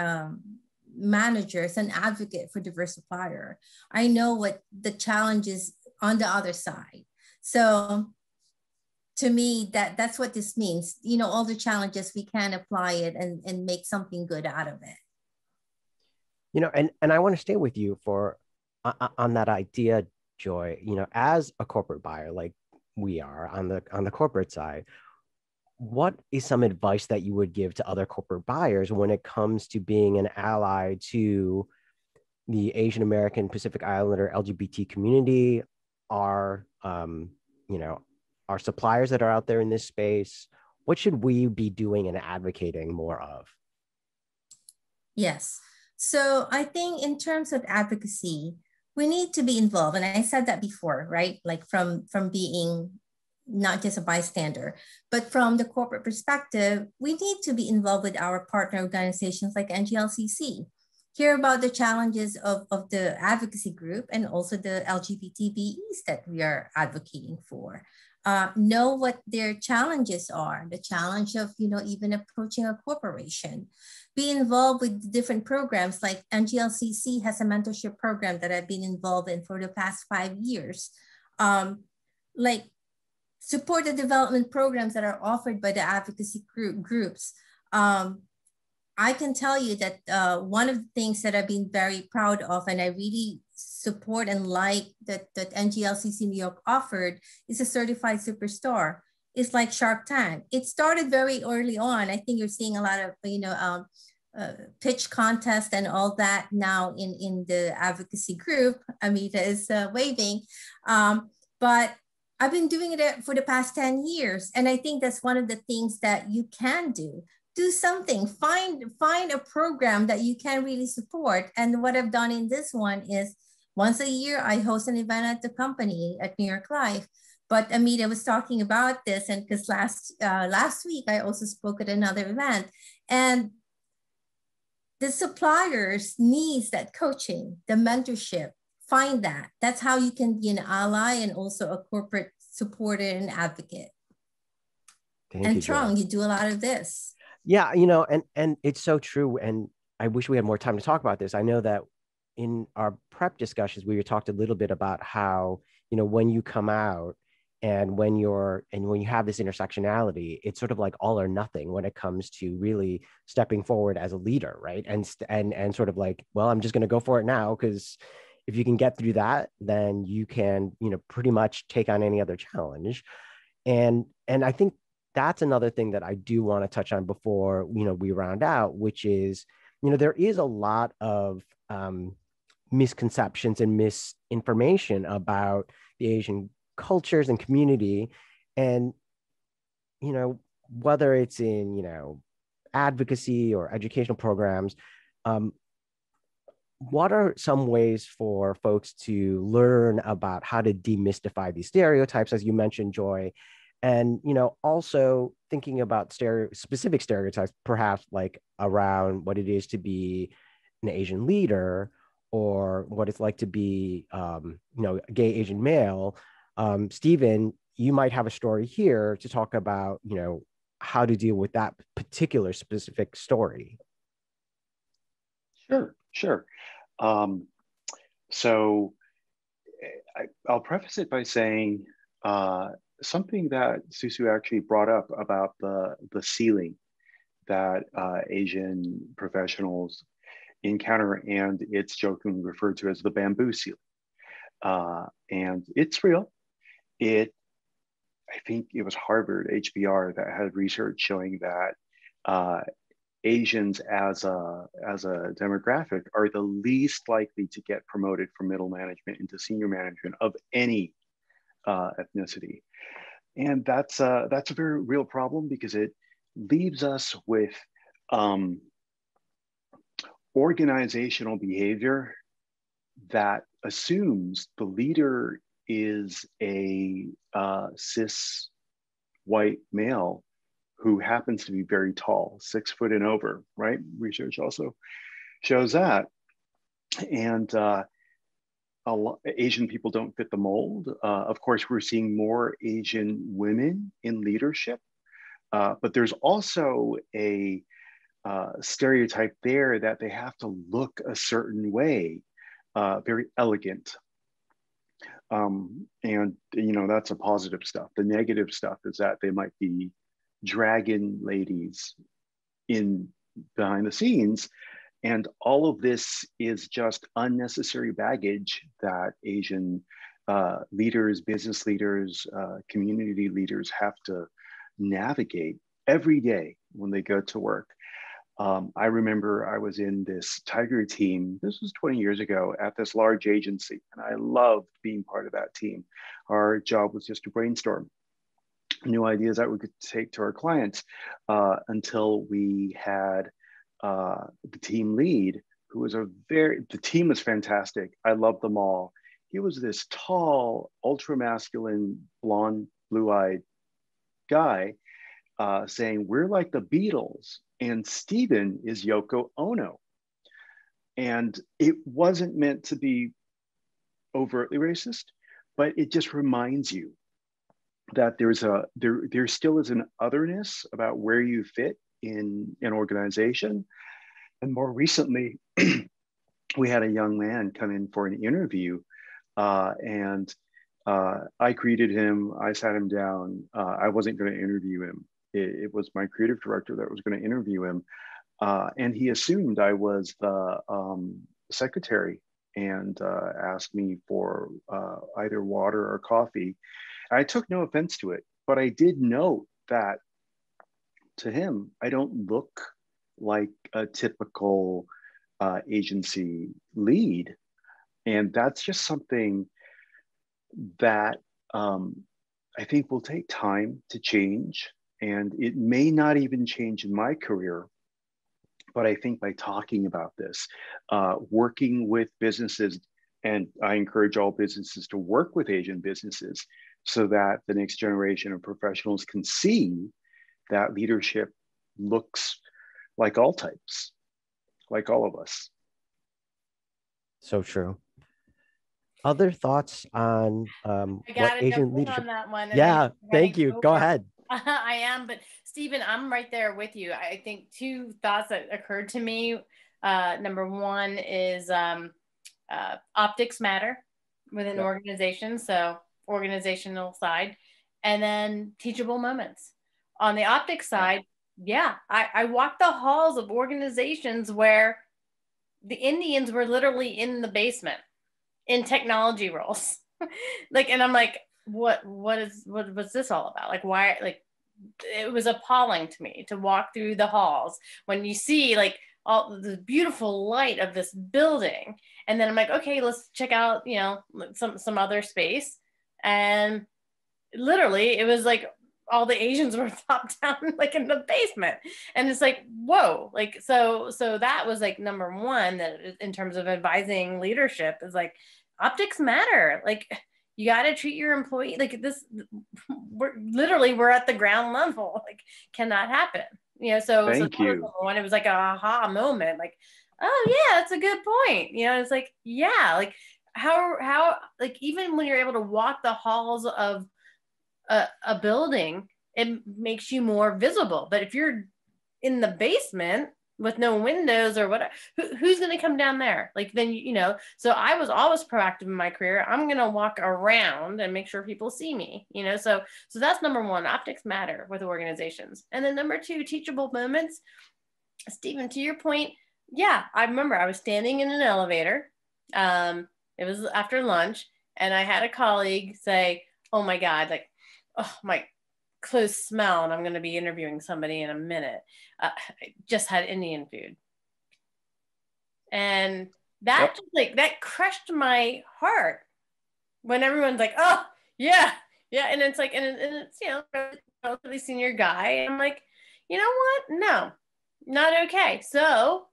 manager, as an advocate for diverse supplier. I know what the challenges on the other side. So to me, that's what this means. All the challenges, we can apply it and make something good out of it. And I want to stay with you on that idea, Joy. As a corporate buyer, like we are on the corporate side, what is some advice that you would give to other corporate buyers when it comes to being an ally to the Asian American, Pacific Islander, LGBT community, our suppliers that are out there in this space? What should we be doing and advocating more of? Yes. So I think in terms of advocacy, we need to be involved. And I said that before, right? Like from being not just a bystander, but from the corporate perspective, we need to be involved with our partner organizations like NGLCC. hear about the challenges of the advocacy group and also the LGBTVEs that we are advocating for. Know what their challenges are, the challenge of, even approaching a corporation. Be involved with different programs, like NGLCC has a mentorship program that I've been involved in for the past 5 years. Like, support the development programs that are offered by the advocacy groups. I can tell you that one of the things that I've been very proud of, and I really support and like that NGLCC New York offered, is a certified superstar. It's like Shark Tank. It started very early on. I think you're seeing a lot of, pitch contest and all that now in the advocacy group. Amita is waving. But I've been doing it for the past 10 years. And I think that's one of the things that you can do. Do something, find a program that you can really support. And what I've done in this one is once a year, I host an event at the company at New York Life. But Amita was talking about this, and because last week, I also spoke at another event. And the suppliers needs that coaching, the mentorship, find that. That's how you can be an ally and also a corporate supporter and advocate. Thank you, Trong, you do a lot of this. Yeah, and it's so true. And I wish we had more time to talk about this. I know that in our prep discussions, we talked a little bit about how, when you come out and when you have this intersectionality, it's sort of like all or nothing when it comes to really stepping forward as a leader, right? And sort of like, well, I'm just going to go for it now, because if you can get through that, then you can, pretty much take on any other challenge. And I think that's another thing that I do want to touch on before, we round out, which is, there is a lot of misconceptions and misinformation about the Asian cultures and community. And, whether it's in, advocacy or educational programs, what are some ways for folks to learn about how to demystify these stereotypes, as you mentioned, Joy? And, also thinking about specific stereotypes, perhaps like around what it is to be an Asian leader, or what it's like to be, a gay Asian male. Stephen, you might have a story here to talk about, how to deal with that particular specific story. Sure. So I'll preface it by saying, something that Susu actually brought up about the ceiling that Asian professionals encounter, and it's jokingly referred to as the bamboo ceiling. And it's real. I think it was Harvard HBR that had research showing that Asians as a demographic are the least likely to get promoted from middle management into senior management of any ethnicity. And that's a very real problem, because it leaves us with organizational behavior that assumes the leader is a cis white male who happens to be very tall, 6 foot and over, right? Research also shows that. And Asian people don't fit the mold. Of course, we're seeing more Asian women in leadership, but there's also a stereotype there that they have to look a certain way, very elegant. And, that's a positive stuff. The negative stuff is that they might be dragon ladies behind the scenes. And all of this is just unnecessary baggage that Asian leaders, business leaders, community leaders have to navigate every day when they go to work. I remember I was in this Tiger team, this was 20 years ago, at this large agency, and I loved being part of that team. Our job was just to brainstorm new ideas that we could take to our clients, until we had the team lead, who was the team was fantastic. I loved them all. He was this tall, ultra masculine, blonde, blue-eyed guy, saying, "We're like the Beatles, and Steven is Yoko Ono." And it wasn't meant to be overtly racist, but it just reminds you that there still is an otherness about where you fit in an organization. And more recently, we had a young man come in for an interview, and I greeted him. I sat him down. I wasn't going to interview him. It was my creative director that was going to interview him, and he assumed I was the secretary and asked me for either water or coffee. I took no offense to it, but I did note that to him, I don't look like a typical agency lead. And that's just something that I think will take time to change. And it may not even change in my career. But I think by talking about this, working with businesses, and I encourage all businesses to work with Asian businesses so that the next generation of professionals can see that leadership looks like all types, like all of us. So true. Other thoughts on what Asian leadership? On that one. Yeah, thank you. Go ahead. I am, but Stephen, I'm right there with you. I think two thoughts that occurred to me. Number one is optics matter within organizations, so organizational side, and then teachable moments. On the optics side, I walked the halls of organizations where the Indians were literally in the basement in technology roles. And I'm like, what's this all about? Like, why? Like, it was appalling to me to walk through the halls when you see like all the beautiful light of this building, and then I'm like, okay, let's check out, some other space, and literally it was like all the Asians were top down like in the basement, and it's like, whoa, like so that was like number one, that in terms of advising leadership is like optics matter. Like, you got to treat your employee like this. We're at the ground level. Like, cannot happen. Thank you. When it was like a aha moment, like, oh yeah, that's a good point. It's like, yeah, like how like even when you're able to walk the halls of a building, it makes you more visible. But if you're in the basement with no windows or whatever, who's going to come down there? Like, then, so I was always proactive in my career. I'm going to walk around and make sure people see me, so that's number one. Optics matter with organizations. And then number two, teachable moments. Stephen, to your point, yeah, I remember I was standing in an elevator. It was after lunch, and I had a colleague say, oh my God, like, oh, my clothes smell, and I'm going to be interviewing somebody in a minute. I just had Indian food. And that just like, that crushed my heart when everyone's like, oh yeah. And it's like, and it's, relatively senior guy. And I'm like, you know what? No, not okay. So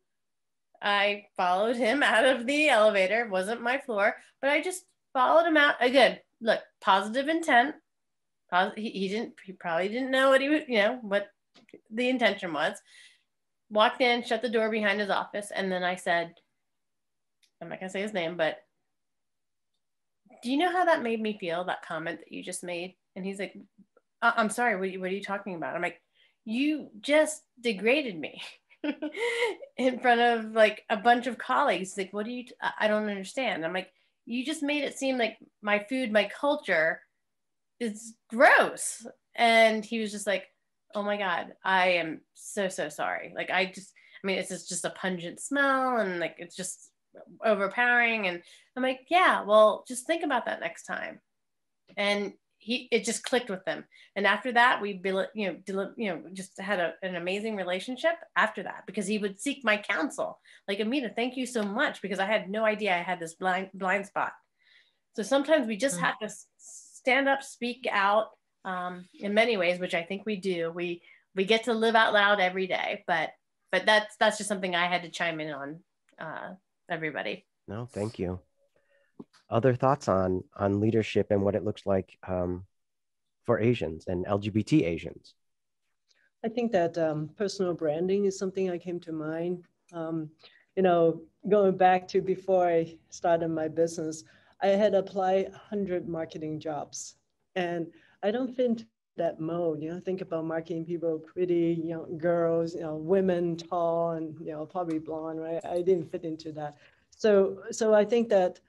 I followed him out of the elevator. It wasn't my floor, but I just followed him out. Again, look, positive intent. He probably didn't know what he was, what the intention was. Walked in, shut the door behind his office, and then I said, I'm not gonna say his name, but do you know how that made me feel, that comment that you just made? And he's like, I'm sorry, what are you talking about? I'm like, you just degraded me in front of like a bunch of colleagues. Like, I don't understand. I'm like, you just made it seem like my food, my culture is gross. And he was just like, oh my God, I am so sorry. Like, it's just a pungent smell, and like, it's just overpowering. And I'm like, yeah, well, just think about that next time. And it just clicked with him. And after that, we just had an amazing relationship after that, because he would seek my counsel. Like, Amita, thank you so much, because I had no idea I had this blind spot. So sometimes we just have to stand up, speak out, in many ways, which I think we do. We get to live out loud every day, but that's just something I had to chime in on, everybody. No, thank you. Other thoughts on leadership and what it looks like for Asians and LGBT Asians? I think that personal branding is something that came to mind. going back to before I started my business, I had applied 100 marketing jobs, and I don't fit into that mode. Think about marketing people, pretty young girls, women, tall, and probably blonde, right? I didn't fit into that. So I think that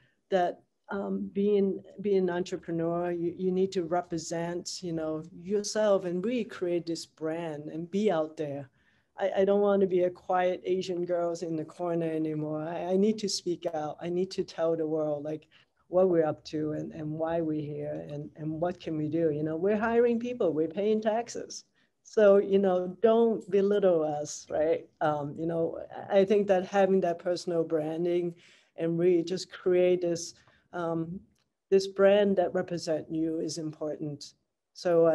being an entrepreneur, you need to represent yourself and really create this brand and be out there. I don't want to be a quiet Asian girls in the corner anymore. I need to speak out. I need to tell the world like what we're up to and why we're here and what can we do. We're hiring people, we're paying taxes. So, don't belittle us, right? I think that having that personal branding and really just create this this brand that represents you is important. So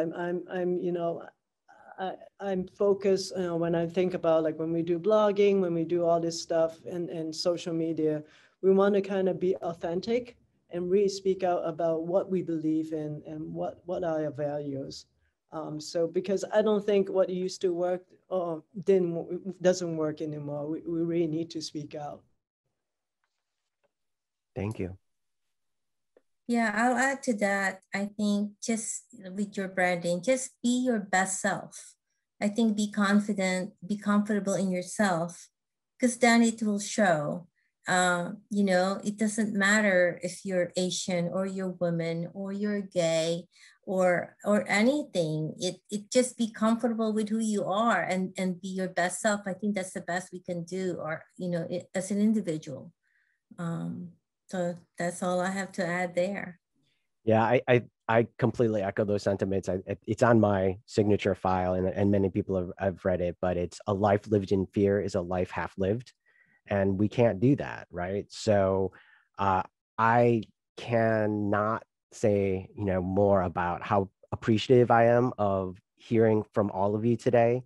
I'm focused when I think about like when we do blogging, when we do all this stuff and social media, we want to kind of be authentic and really speak out about what we believe in and what are our values. So because I don't think what used to work doesn't work anymore. We really need to speak out. Thank you. Yeah, I'll add to that. I think just with your branding, just be your best self. I think be confident, be comfortable in yourself, because then it will show. It doesn't matter if you're Asian or you're woman or you're gay or anything. It just be comfortable with who you are and be your best self. I think that's the best we can do, or as an individual. So that's all I have to add there. Yeah, I completely echo those sentiments. It's on my signature file, and many people have read it, but it's a life lived in fear is a life half lived. And we can't do that, right? So I cannot say, more about how appreciative I am of hearing from all of you today.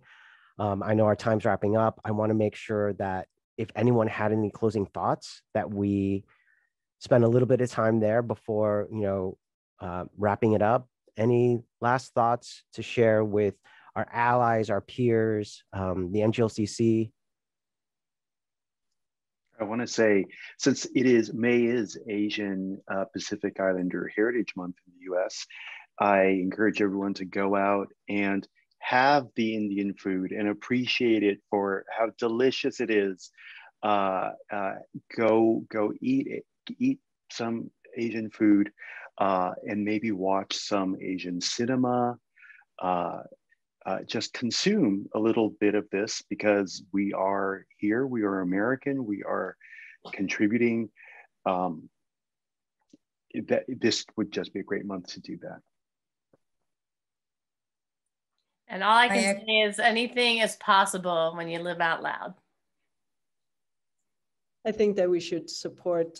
I know our time's wrapping up. I want to make sure that if anyone had any closing thoughts, that we spend a little bit of time there before, wrapping it up. Any last thoughts to share with our allies, our peers, the NGLCC? I want to say, since May is Asian Pacific Islander Heritage Month in the US, I encourage everyone to go out and have the Indian food and appreciate it for how delicious it is. Go eat some Asian food and maybe watch some Asian cinema. Just consume a little bit of this, because we are here, we are American, we are contributing. This would just be a great month to do that. And all I can say is anything is possible when you live out loud. I think that we should support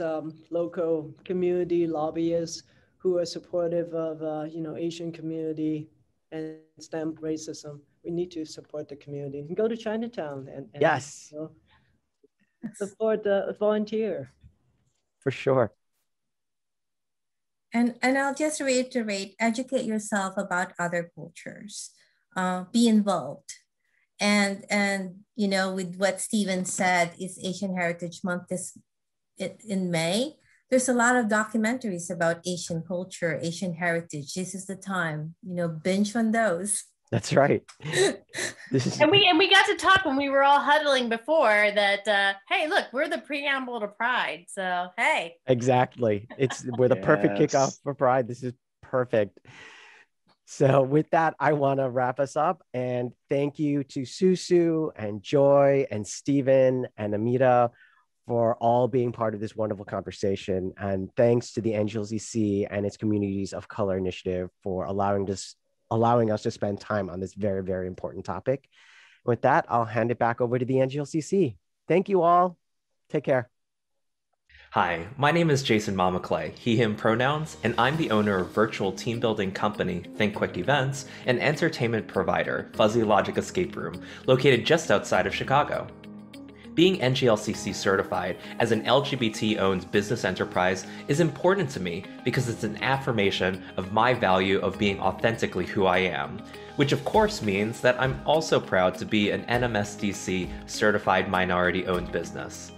local community lobbyists who are supportive of Asian community and stem racism. We need to support the community and go to Chinatown and yes, support the volunteer. For sure. And I'll just reiterate, educate yourself about other cultures, be involved. And with what Stephen said, is Asian Heritage Month in May. There's a lot of documentaries about Asian culture, Asian heritage. This is the time, binge on those. That's right. And we got to talk when we were all huddling before that, hey, look, we're the preamble to Pride. So, hey. Exactly. We're the perfect kickoff for Pride. This is perfect. So with that, I want to wrap us up, and thank you to Susu and Joy and Stephen and Amita for all being part of this wonderful conversation. And thanks to the NGLCC and its Communities of Color initiative for allowing us to spend time on this very, very important topic. With that, I'll hand it back over to the NGLCC. Thank you all. Take care. Hi, my name is Jason Mamaclay, he, him pronouns, and I'm the owner of virtual team building company Think Quick Events and entertainment provider Fuzzy Logic Escape Room, located just outside of Chicago. Being NGLCC certified as an LGBT-owned business enterprise is important to me because it's an affirmation of my value of being authentically who I am, which of course means that I'm also proud to be an NMSDC certified minority-owned business.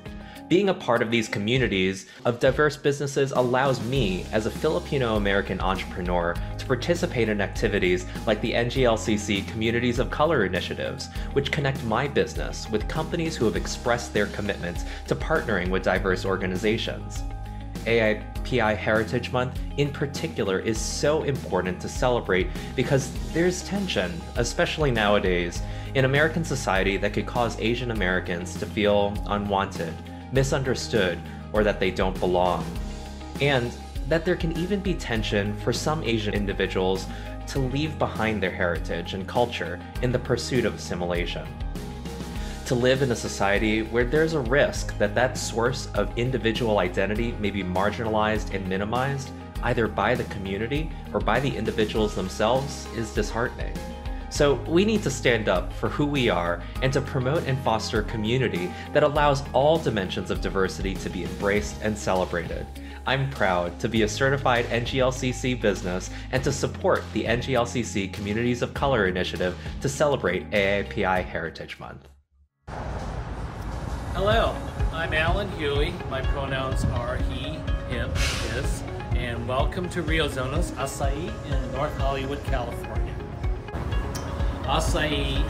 Being a part of these communities of diverse businesses allows me, as a Filipino-American entrepreneur, to participate in activities like the NGLCC Communities of Color initiatives, which connect my business with companies who have expressed their commitments to partnering with diverse organizations. AAPI Heritage Month in particular is so important to celebrate because there's tension, especially nowadays, in American society that could cause Asian Americans to feel unwanted, misunderstood, or that they don't belong. And that there can even be tension for some Asian individuals to leave behind their heritage and culture in the pursuit of assimilation. To live in a society where there's a risk that that source of individual identity may be marginalized and minimized, either by the community or by the individuals themselves, is disheartening. So we need to stand up for who we are and to promote and foster a community that allows all dimensions of diversity to be embraced and celebrated. I'm proud to be a certified NGLCC business and to support the NGLCC Communities of Color initiative to celebrate AAPI Heritage Month. Hello, I'm Alan Huey. My pronouns are he, him, his, and welcome to Rio Zona's Acai in North Hollywood, California. Acai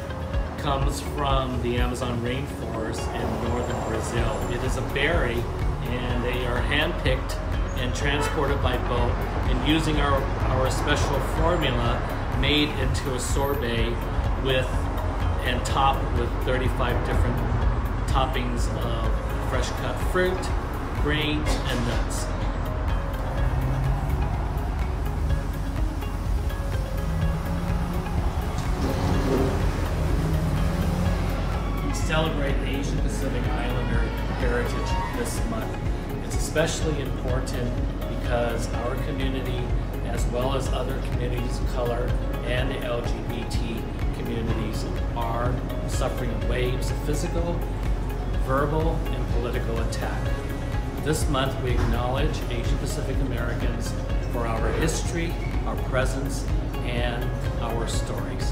comes from the Amazon rainforest in northern Brazil. It is a berry, and they are hand-picked and transported by boat, and using our special formula made into a sorbet with and topped with 35 different toppings of fresh cut fruit, grains, and nuts. We celebrate the Asian Pacific Islander heritage this month. It's especially important because our community, as well as other communities of color and the LGBT communities, are suffering waves of physical, verbal, and political attack. This month we acknowledge Asian Pacific Americans for our history, our presence, and our stories.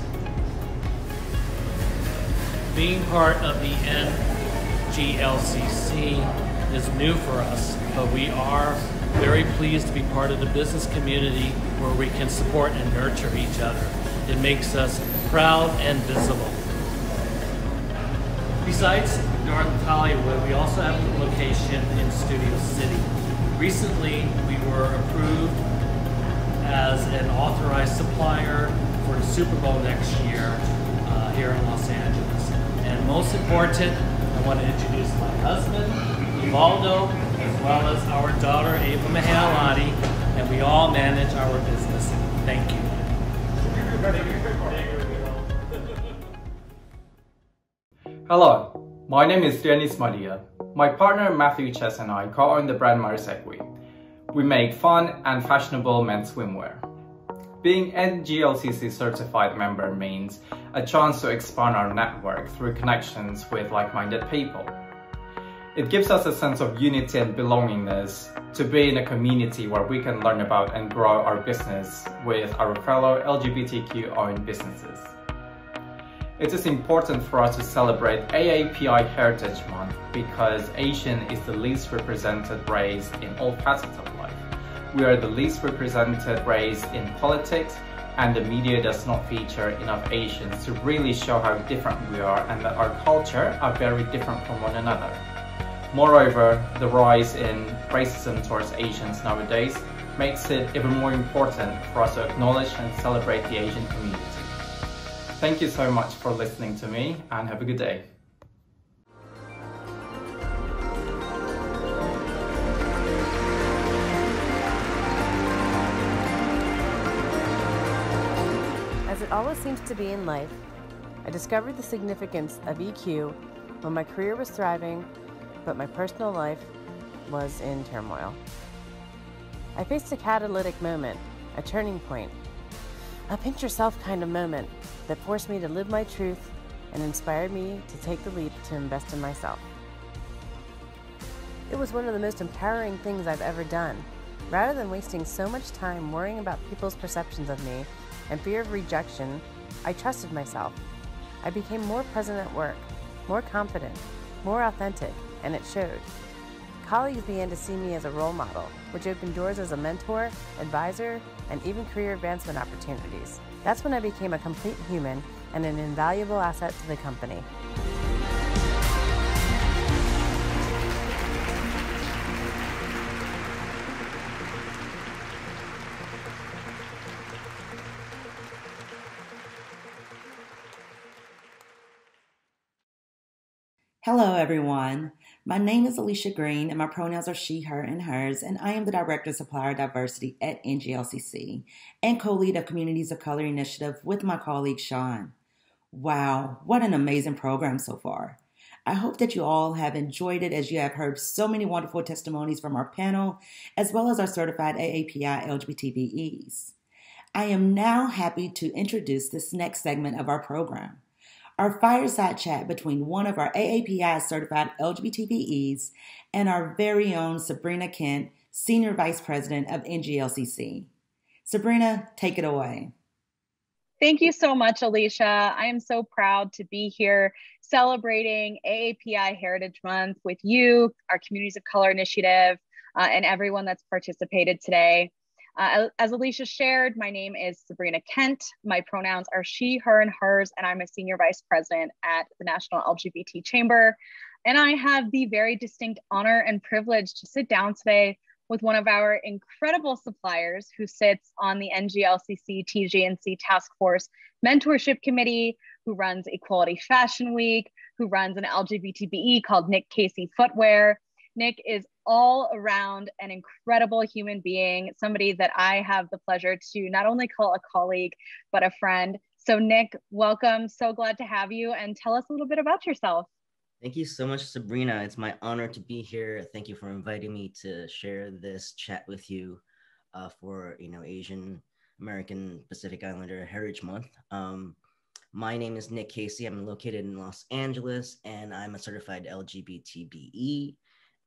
Being part of the NGLCC is new for us, but we are very pleased to be part of the business community where we can support and nurture each other. It makes us proud and visible. Besides North Hollywood, we also have a location in Studio City. Recently, we were approved as an authorized supplier for the Super Bowl next year here in Los Angeles. And most important, I want to introduce my husband, Evaldo, as well as our daughter, Ava Mahalati, and we all manage our business. Thank you. Hello, my name is Dennis Madia. My partner Matthew Chess and I co-own the brand Marisegui. We make fun and fashionable men's swimwear. Being NGLCC certified member means a chance to expand our network through connections with like-minded people. It gives us a sense of unity and belongingness to be in a community where we can learn about and grow our business with our fellow LGBTQ-owned businesses. It is important for us to celebrate AAPI Heritage Month because Asian is the least represented race in all facets of life. We are the least represented race in politics, and the media does not feature enough Asians to really show how different we are and that our culture are very different from one another. Moreover, the rise in racism towards Asians nowadays makes it even more important for us to acknowledge and celebrate the Asian community. Thank you so much for listening to me, and have a good day. As it always seems to be in life, I discovered the significance of EQ when my career was thriving, but my personal life was in turmoil. I faced a catalytic moment, a turning point, a pinch yourself kind of moment that forced me to live my truth and inspired me to take the leap to invest in myself. It was one of the most empowering things I've ever done. Rather than wasting so much time worrying about people's perceptions of me and fear of rejection, I trusted myself. I became more present at work, more confident, more authentic, and it showed. colleagues began to see me as a role model, which opened doors as a mentor, advisor, and even career advancement opportunities. That's when I became a complete human and an invaluable asset to the company. Hello, everyone. My name is Alicia Green, and my pronouns are she, her, and hers, and I am the Director of Supplier Diversity at NGLCC and co-lead of Communities of Color Initiative with my colleague, Sean. Wow, what an amazing program so far. I hope that you all have enjoyed it as you have heard so many wonderful testimonies from our panel, as well as our certified AAPI LGBTVEs. I am now happy to introduce this next segment of our program. Our fireside chat between one of our AAPI certified LGBTVEs and our very own Sabrina Kent, Senior Vice President of NGLCC. Sabrina, take it away. Thank you so much, Alicia. I am so proud to be here celebrating AAPI Heritage Month with you, our Communities of Color Initiative, and everyone that's participated today. As Alicia shared, my name is Sabrina Kent. My pronouns are she, her, and hers, and I'm a Senior Vice President at the National LGBT Chamber. And I have the very distinct honor and privilege to sit down today with one of our incredible suppliers who sits on the NGLCC TGNC Task Force Mentorship Committee, who runs Equality Fashion Week, who runs an LGBTBE called Nick Casey Footwear. Nick is all around an incredible human being, somebody that I have the pleasure to not only call a colleague, but a friend. So Nick, welcome. So glad to have you, and tell us a little bit about yourself. Thank you so much, Sabrina. It's my honor to be here. Thank you for inviting me to share this chat with you for Asian American Pacific Islander Heritage Month. My name is Nick Casey. I'm located in Los Angeles, and I'm a certified LGBTBE.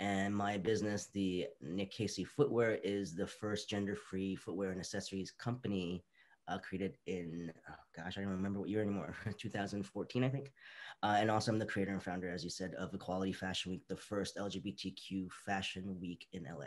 And my business, the Nick Casey Footwear, is the first gender-free footwear and accessories company created in, I don't remember what year anymore, 2014, I think. And also I'm the creator and founder, as you said, of Equality Fashion Week, the first LGBTQ fashion week in LA.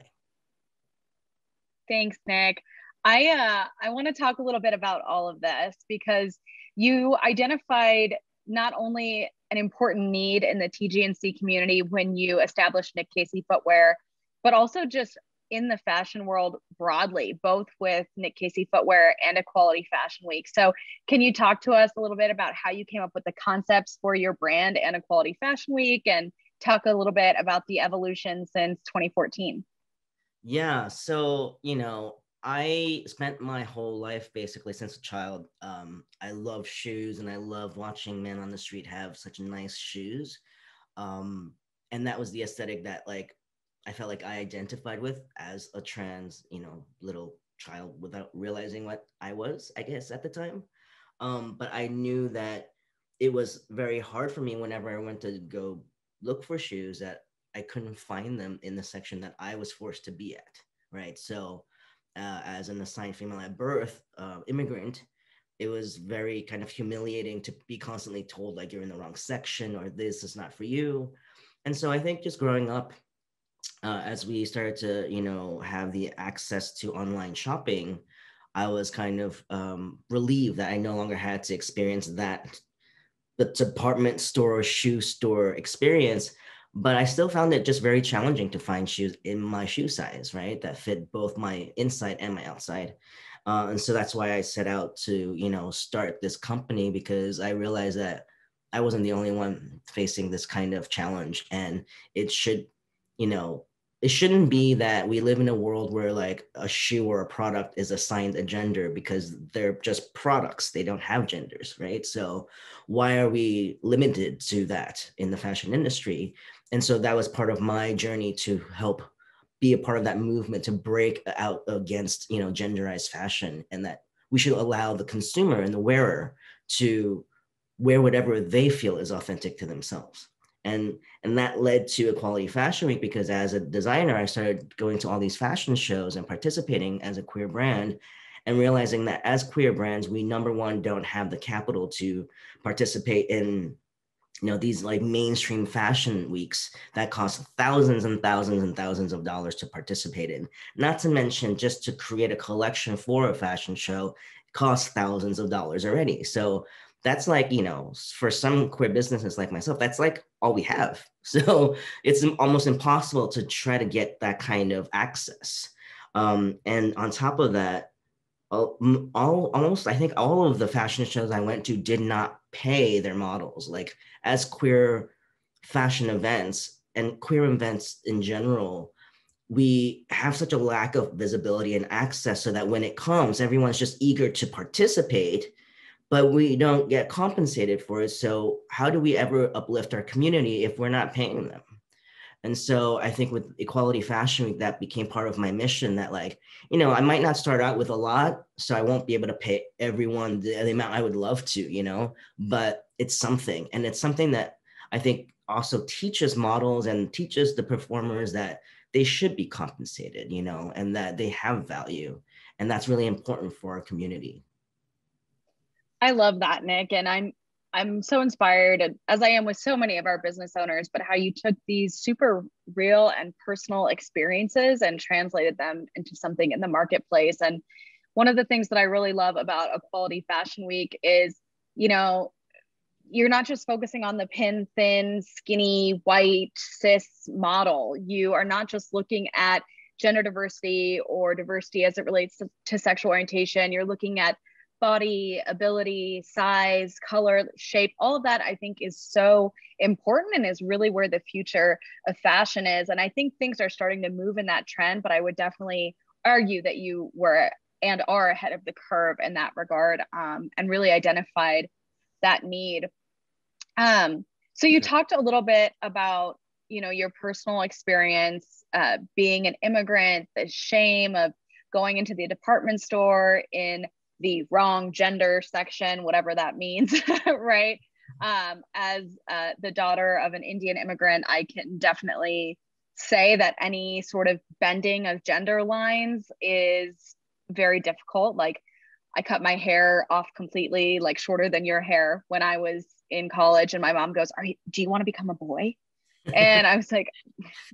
Thanks, Nick. I want to talk a little bit about all of this because you identified not only an important need in the TGNC community when you established Nick Casey Footwear, but also just in the fashion world broadly, both with Nick Casey Footwear and Equality Fashion Week. So can you talk to us a little bit about how you came up with the concepts for your brand and Equality Fashion Week, and talk a little bit about the evolution since 2014? Yeah, so, I spent my whole life basically since a child. I love shoes, and I love watching men on the street have such nice shoes. And that was the aesthetic that I felt like I identified with as a trans, little child without realizing what I was, I guess, at the time. But I knew that it was very hard for me whenever I went to go look for shoes that I couldn't find them in the section that I was forced to be at, right? So as an assigned female at birth immigrant, it was very kind of humiliating to be constantly told you're in the wrong section or this is not for you. And so I think just growing up, as we started to, have the access to online shopping, I was kind of relieved that I no longer had to experience the department store or shoe store experience. But I still found it just very challenging to find shoes in my shoe size, right? That fit both my inside and my outside. And so that's why I set out to, start this company, because I realized that I wasn't the only one facing this kind of challenge. And it should, it shouldn't be that we live in a world where a shoe or a product is assigned a gender, because they're just products. They don't have genders, right? So why are we limited to that in the fashion industry? And so that was part of my journey to help be a part of that movement to break out against, genderized fashion, and that we should allow the consumer and the wearer to wear whatever they feel is authentic to themselves. And that led to Equality Fashion Week, because as a designer, I started going to all these fashion shows and participating as a queer brand, and realizing that as queer brands, we, number one, don't have the capital to participate in these like mainstream fashion weeks that cost thousands and thousands and thousands of dollars to participate in. Not to mention, just to create a collection for a fashion show costs thousands of dollars already. So that's like, for some queer businesses like myself, that's like all we have. So it's almost impossible to try to get that kind of access. And on top of that, almost I think all of the fashion shows I went to did not pay their models. Like, as queer fashion events and queer events in general, we have such a lack of visibility and access, so that when it comes, everyone's just eager to participate, but we don't get compensated for it. So how do we ever uplift our community if we're not paying them? And so I think with Equality Fashion Week, that became part of my mission, that like, I might not start out with a lot, so I won't be able to pay everyone the amount I would love to, but it's something. And it's something that I think also teaches models and teaches the performers that they should be compensated, and that they have value. And that's really important for our community. I love that, Nick. And I'm so inspired, as I am with so many of our business owners, but how you took these super real and personal experiences and translated them into something in the marketplace. And one of the things that I really love about Equality Fashion Week is, you're not just focusing on the pin, thin, skinny, white, cis model. You are not just looking at gender diversity or diversity as it relates to sexual orientation. You're looking at body, ability, size, color, shape, all of that I think is so important and is really where the future of fashion is. And I think things are starting to move in that trend, but I would definitely argue that you were and are ahead of the curve in that regard, and really identified that need. So you talked a little bit about, your personal experience being an immigrant, the shame of going into the department store in the wrong gender section, whatever that means, right? As the daughter of an Indian immigrant, I can definitely say that any sort of bending of gender lines is very difficult. Like, I cut my hair off completely, like shorter than your hair, when I was in college, and my mom goes, do you want to become a boy? And I was like,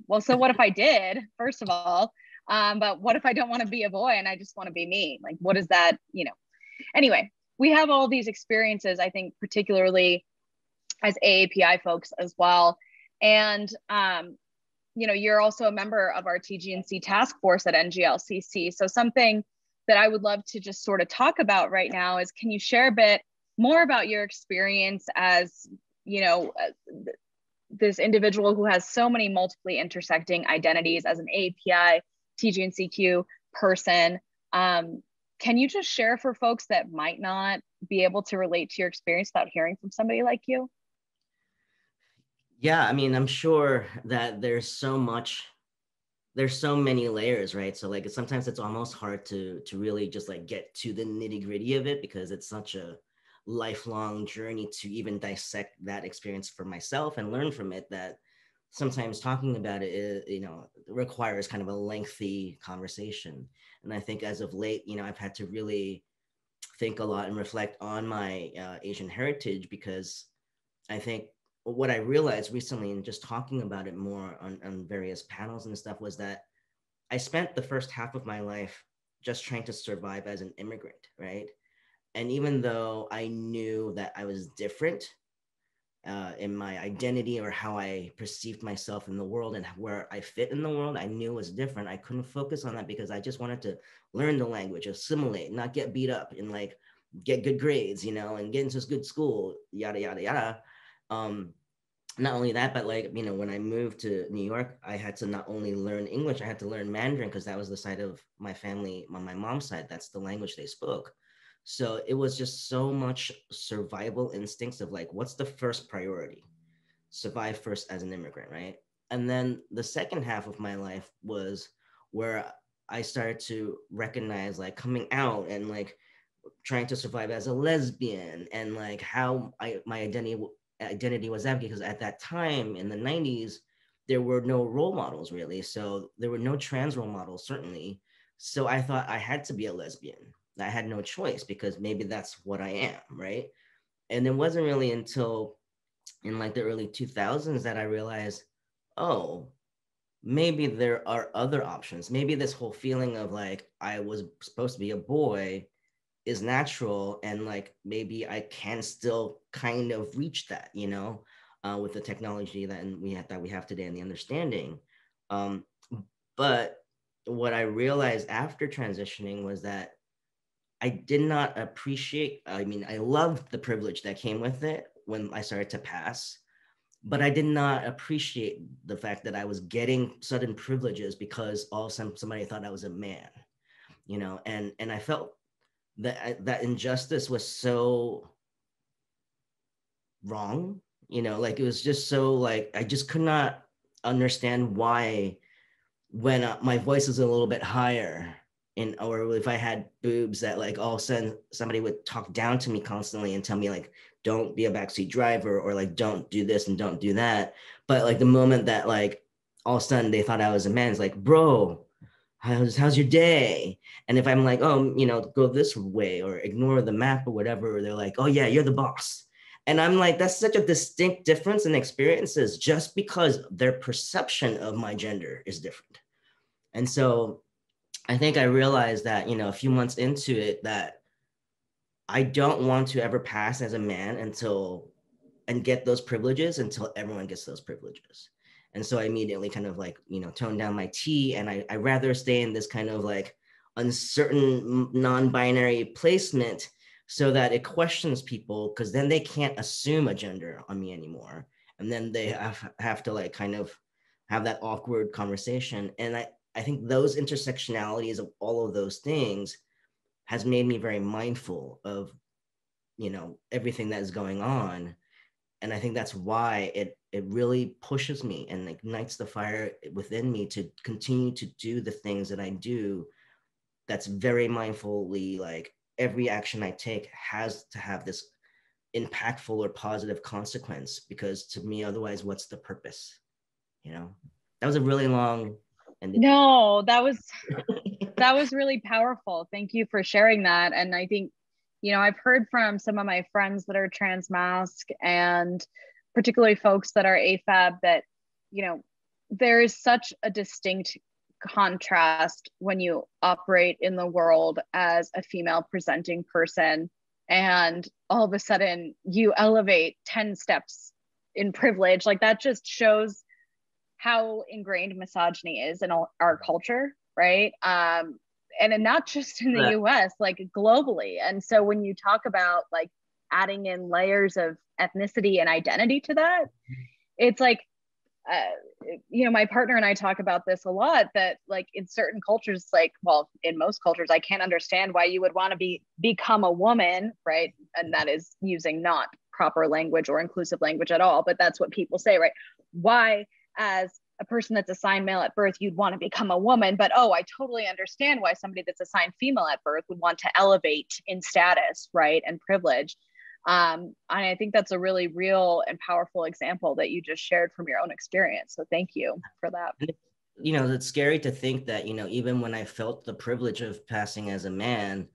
well, so what if I did, first of all? But what if I don't want to be a boy and I just want to be me? Like, what is that, Anyway, we have all these experiences, I think, particularly as AAPI folks as well. And, you're also a member of our TGNC task force at NGLCC. So something that I would love to just sort of talk about right now is, can you share a bit more about your experience as, this individual who has so many multiply intersecting identities as an AAPI, TGNCQ person? Can you just share for folks that might not be able to relate to your experience without hearing from somebody like you? Yeah, I mean, I'm sure that there's so many layers, right? So like, sometimes it's almost hard to really just like get to the nitty gritty of it, because it's such a lifelong journey to even dissect that experience for myself and learn from it, that sometimes talking about it, requires kind of a lengthy conversation. And I think as of late, I've had to really think a lot and reflect on my Asian heritage, because I think what I realized recently, and just talking about it more on various panels and stuff, was that I spent the first half of my life just trying to survive as an immigrant, right? And even though I knew that I was different in my identity, or how I perceived myself in the world and where I fit in the world, I knew was different. I couldn't focus on that, because I just wanted to learn the language, assimilate, not get beat up, and like get good grades, and get into a good school, yada, yada, yada. Not only that, but like, when I moved to New York, I had to not only learn English, I had to learn Mandarin, because that was the side of my family, on my mom's side, that's the language they spoke. So it was just so much survival instincts of like, what's the first priority? Survive first as an immigrant, right? And then the second half of my life was where I started to recognize like coming out and like trying to survive as a lesbian, and like how my identity was that, because at that time in the 90s, there were no role models really. So there were no trans role models, certainly. So I thought I had to be a lesbian. I had no choice, because maybe that's what I am, right? And it wasn't really until in like the early 2000s that I realized, oh, maybe there are other options. Maybe this whole feeling of like I was supposed to be a boy is natural, and like maybe I can still kind of reach that, you know, with the technology that we have today and the understanding. Um, but what I realized after transitioning was that I did not appreciate, I mean, I loved the privilege that came with it when I started to pass, but I did not appreciate the fact that I was getting sudden privileges because all of a sudden somebody thought I was a man, you know, and I felt that injustice was so wrong, you know, like it was just so like, I just could not understand why when my voice is a little bit higher, and or if I had boobs, that like all of a sudden somebody would talk down to me constantly and tell me like, don't be a backseat driver, or like, don't do this and don't do that. But like the moment that like all of a sudden they thought I was a man, it's like, bro, how's your day? And if I'm like, oh, you know, go this way or ignore the map or whatever, they're like, oh yeah, you're the boss. And I'm like, that's such a distinct difference in experiences just because their perception of my gender is different. And so I think I realized that, you know, a few months into it, that I don't want to ever pass as a man and get those privileges until everyone gets those privileges. And so I immediately kind of like, you know, toned down my T, and I rather stay in this kind of like uncertain non-binary placement so that it questions people, because then they can't assume a gender on me anymore. And then they have to like kind of have that awkward conversation. And I think those intersectionalities of all of those things has made me very mindful of, you know, everything that is going on. And I think that's why it really pushes me and ignites the fire within me to continue to do the things that I do. That's very mindfully, like every action I take has to have this impactful or positive consequence, because to me, otherwise, what's the purpose? You know, that was a really long. No, that was really powerful. Thank you for sharing that. And I think, you know, I've heard from some of my friends that are trans mask, and particularly folks that are AFAB, that, you know, there is such a distinct contrast when you operate in the world as a female presenting person, and all of a sudden you elevate 10 steps in privilege. Like that just shows how ingrained misogyny is in our culture, right? And not just in the US, like globally. And so when you talk about like adding in layers of ethnicity and identity to that, it's like, you know, my partner and I talk about this a lot, that like in certain cultures, like, well, in most cultures, I can't understand why you would want to become a woman, right? And that is using not proper language or inclusive language at all, but that's what people say, right? Why, as a person that's assigned male at birth, you'd want to become a woman, but oh, I totally understand why somebody that's assigned female at birth would want to elevate in status, right, and privilege. And I think that's a really real and powerful example that you just shared from your own experience. So thank you for that. You know, it's scary to think that, you know, even when I felt the privilege of passing as a man,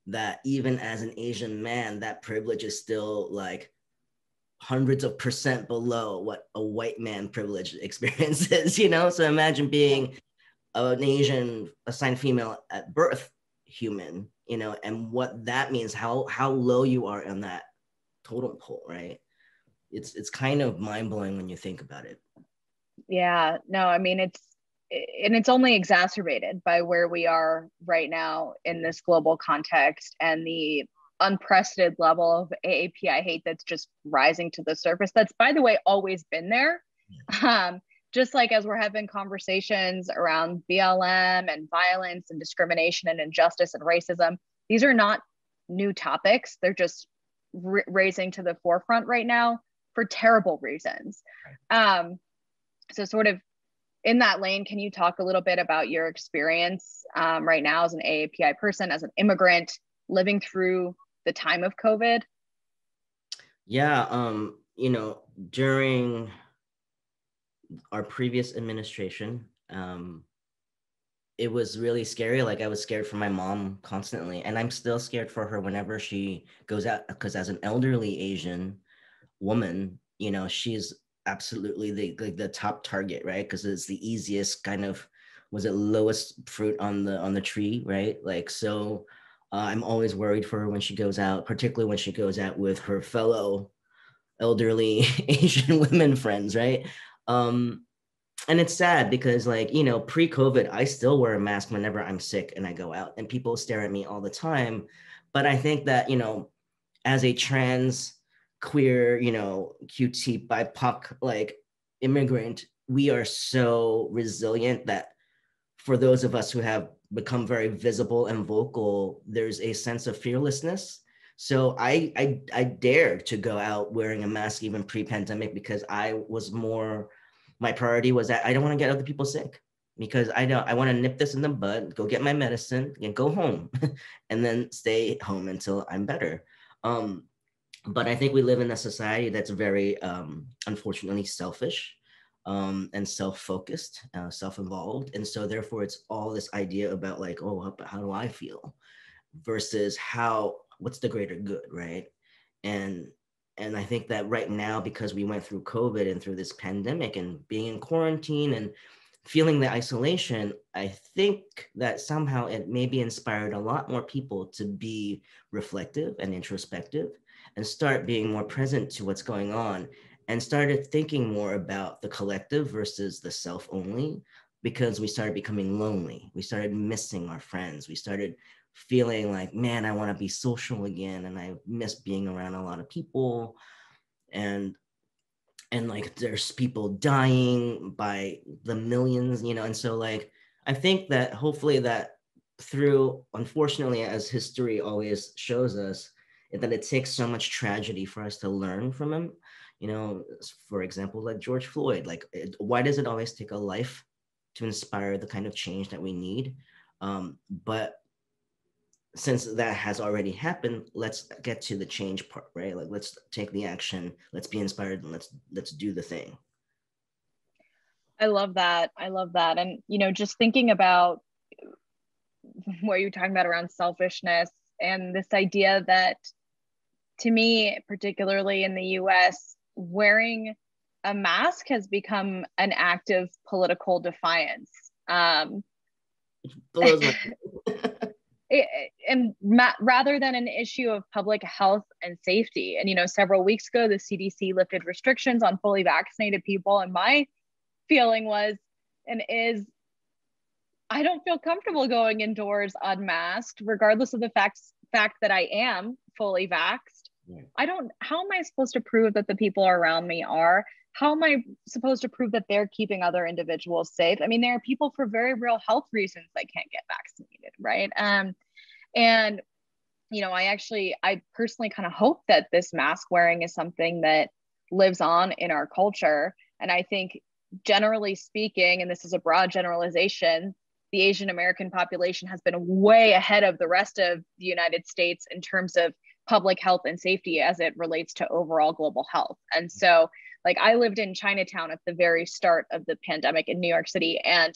that even as an Asian man, that privilege is still like hundreds of % below what a white man privilege experiences, you know? So imagine being an Asian assigned female at birth human, you know, and what that means, how low you are on that totem pole, right? It's kind of mind-blowing when you think about it. Yeah, no, I mean, it's only exacerbated by where we are right now in this global context and the unprecedented level of AAPI hate that's just rising to the surface. That's, by the way, always been there. Just like as we're having conversations around BLM and violence and discrimination and injustice and racism, these are not new topics. They're just raising to the forefront right now for terrible reasons. So sort of in that lane, can you talk a little bit about your experience right now as an AAPI person, as an immigrant living through the time of COVID? Yeah, you know, during our previous administration, it was really scary. Like I was scared for my mom constantly, and I'm still scared for her whenever she goes out, because as an elderly Asian woman, you know, she's absolutely the top target, right? Because it's the easiest kind of, was it lowest fruit on the tree, right? Like, so I'm always worried for her when she goes out, particularly when she goes out with her fellow elderly Asian women friends, right? And it's sad because, like, you know, pre-COVID, I still wear a mask whenever I'm sick and I go out, and people stare at me all the time. But I think that, you know, as a trans, queer, you know, QT, BIPOC, like, immigrant, we are so resilient that for those of us who have become very visible and vocal, there's a sense of fearlessness. So I dared to go out wearing a mask even pre-pandemic, because I was more, my priority was that I don't want to get other people sick, because I want to nip this in the bud, go get my medicine and go home and then stay home until I'm better. But I think we live in a society that's very, unfortunately, selfish, and self-focused, self-involved. And so therefore it's all this idea about, like, oh, how do I feel versus what's the greater good, right? And I think that right now, because we went through COVID and through this pandemic and being in quarantine and feeling the isolation, I think that somehow it maybe inspired a lot more people to be reflective and introspective and start being more present to what's going on, and started thinking more about the collective versus the self only, because we started becoming lonely. We started missing our friends. We started feeling like, man, I want to be social again, and I miss being around a lot of people. And like, there's people dying by the millions, you know. And so, like, I think that hopefully that through, unfortunately, as history always shows us, that it takes so much tragedy for us to learn from him. You know, for example, like George Floyd, like, why does it always take a life to inspire the kind of change that we need? But since that has already happened, let's get to the change part, right? Like, let's take the action, let's be inspired, and let's do the thing. I love that. I love that. And, you know, just thinking about what you're talking about around selfishness and this idea that, to me, particularly in the US, wearing a mask has become an act of political defiance. Rather than an issue of public health and safety. And, you know, several weeks ago, the CDC lifted restrictions on fully vaccinated people. And my feeling was, and is, I don't feel comfortable going indoors unmasked, regardless of the fact that I am fully vaxxed. How am I supposed to prove that the people around me are? How am I supposed to prove that they're keeping other individuals safe? I mean, there are people for very real health reasons that can't get vaccinated, right? And, you know, I personally kind of hope that this mask wearing is something that lives on in our culture. And I think, generally speaking, and this is a broad generalization, the Asian American population has been way ahead of the rest of the United States in terms of public health and safety as it relates to overall global health. And so, like, I lived in Chinatown at the very start of the pandemic in New York City, and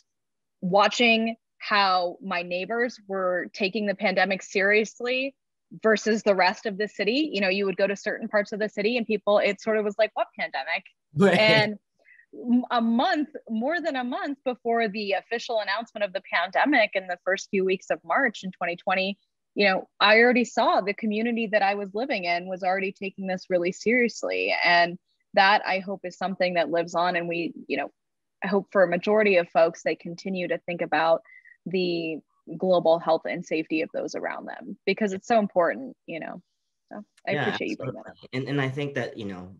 watching how my neighbors were taking the pandemic seriously versus the rest of the city. You know, you would go to certain parts of the city and people, it sort of was like, what pandemic? Right. And more than a month before the official announcement of the pandemic in the first few weeks of March in 2020, you know, I already saw the community that I was living in was already taking this really seriously. And that, I hope, is something that lives on. And we, you know, I hope for a majority of folks, they continue to think about the global health and safety of those around them, because it's so important, you know. So I appreciate you bringing that up. And I think that, you know,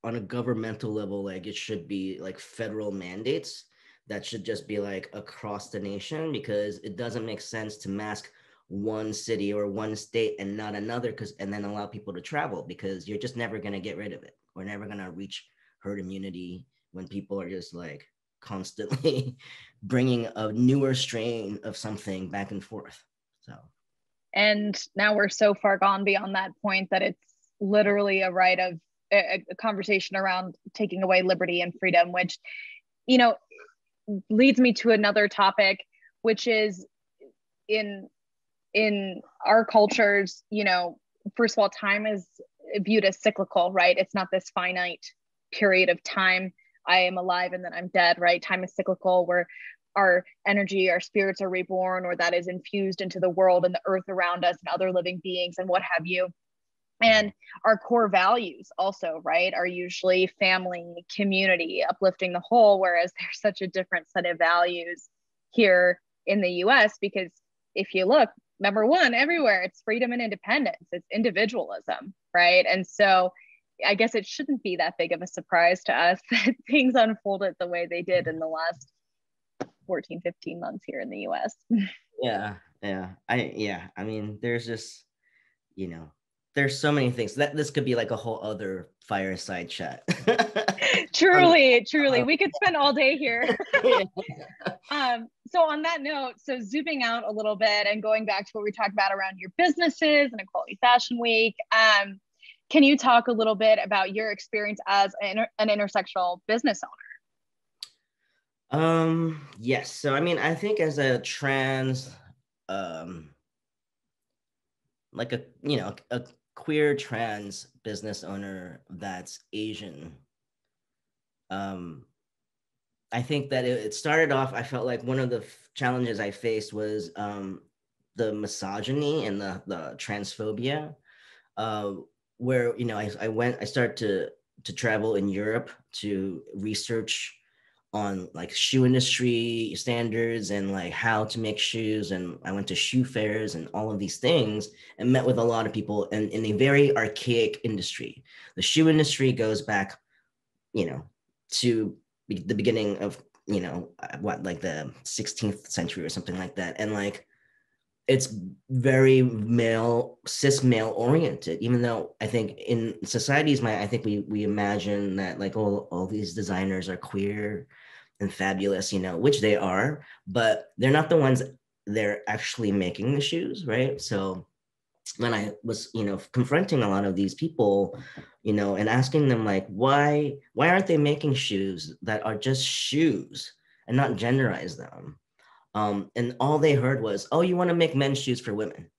on a governmental level, like, it should be like federal mandates that should just be like across the nation, because it doesn't make sense to mask one city or one state and not another, and then allow people to travel, because you're just never going to get rid of it. We're never going to reach herd immunity when people are just like constantly bringing a newer strain of something back and forth. So, and now we're so far gone beyond that point that it's literally a right of a conversation around taking away liberty and freedom, which, you know, leads me to another topic, which is in our cultures, you know, first of all, time is viewed as cyclical, right? It's not this finite period of time. I am alive and then I'm dead, right? Time is cyclical, where our energy, our spirits are reborn, or that is infused into the world and the earth around us and other living beings and what have you. And our core values also, right, are usually family, community, uplifting the whole, whereas there's such a different set of values here in the US, because if you look, number one, everywhere, it's freedom and independence, it's individualism, right? And so I guess it shouldn't be that big of a surprise to us that things unfolded the way they did in the last 14, 15 months here in the US. Yeah. I mean, there's just, you know, there's so many things that this could be like a whole other fireside chat. Truly, we could spend all day here. So on that note, so zooming out a little bit and going back to what we talked about around your businesses and Equality Fashion Week, can you talk a little bit about your experience as an intersectional business owner? Yes. So, I mean, I think as a trans, like a queer trans business owner that's Asian, I think that it started off, I felt like one of the challenges I faced was the misogyny and the transphobia, where, you know, I started to travel in Europe to research on like shoe industry standards and like how to make shoes. And I went to shoe fairs and all of these things and met with a lot of people in a very archaic industry. The shoe industry goes back, you know, to the beginning of, you know, like the 16th century or something like that. And like, it's very cis male oriented, even though I think in society's mind, I think we imagine that like all these designers are queer and fabulous, you know, which they are, but they're not the ones they're actually making the shoes, right? So when I was, you know, confronting a lot of these people, you know, and asking them like, why aren't they making shoes that are just shoes and not genderize them? And all they heard was, oh, you want to make men's shoes for women.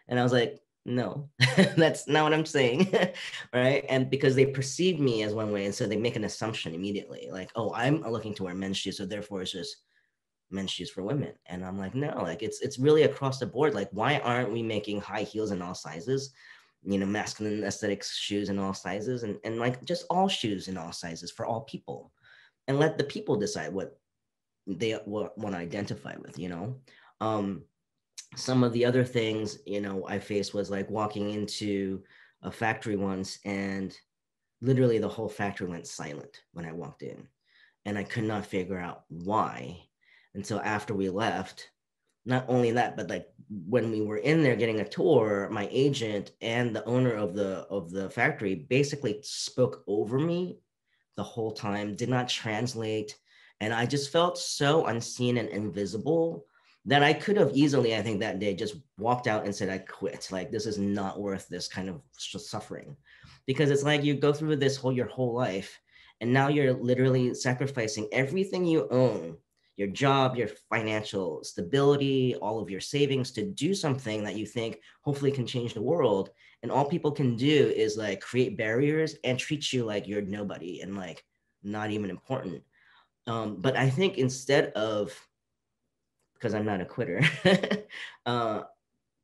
And I was like, no, that's not what I'm saying, right? And because they perceive me as one way, and so they make an assumption immediately, like, oh, I'm looking to wear men's shoes, so therefore it's just men's shoes for women. And I'm like, no, like it's really across the board. Like, why aren't we making high heels in all sizes, you know, masculine aesthetics shoes in all sizes, and like just all shoes in all sizes for all people, and let the people decide what they want to identify with, you know? Some of the other things, you know, I faced was like walking into a factory once, and literally the whole factory went silent when I walked in, and I could not figure out why until after we left. Not only that, but like when we were in there getting a tour, my agent and the owner of the factory basically spoke over me the whole time, did not translate. And I just felt so unseen and invisible that I could have easily, I think that day, just walked out and said, I quit. Like, this is not worth this kind of suffering. Because it's like you go through this your whole life, and now you're literally sacrificing everything you own, your job, your financial stability, all of your savings, to do something that you think hopefully can change the world. And all people can do is like create barriers and treat you like you're nobody and like not even important. But I think instead of, because I'm not a quitter,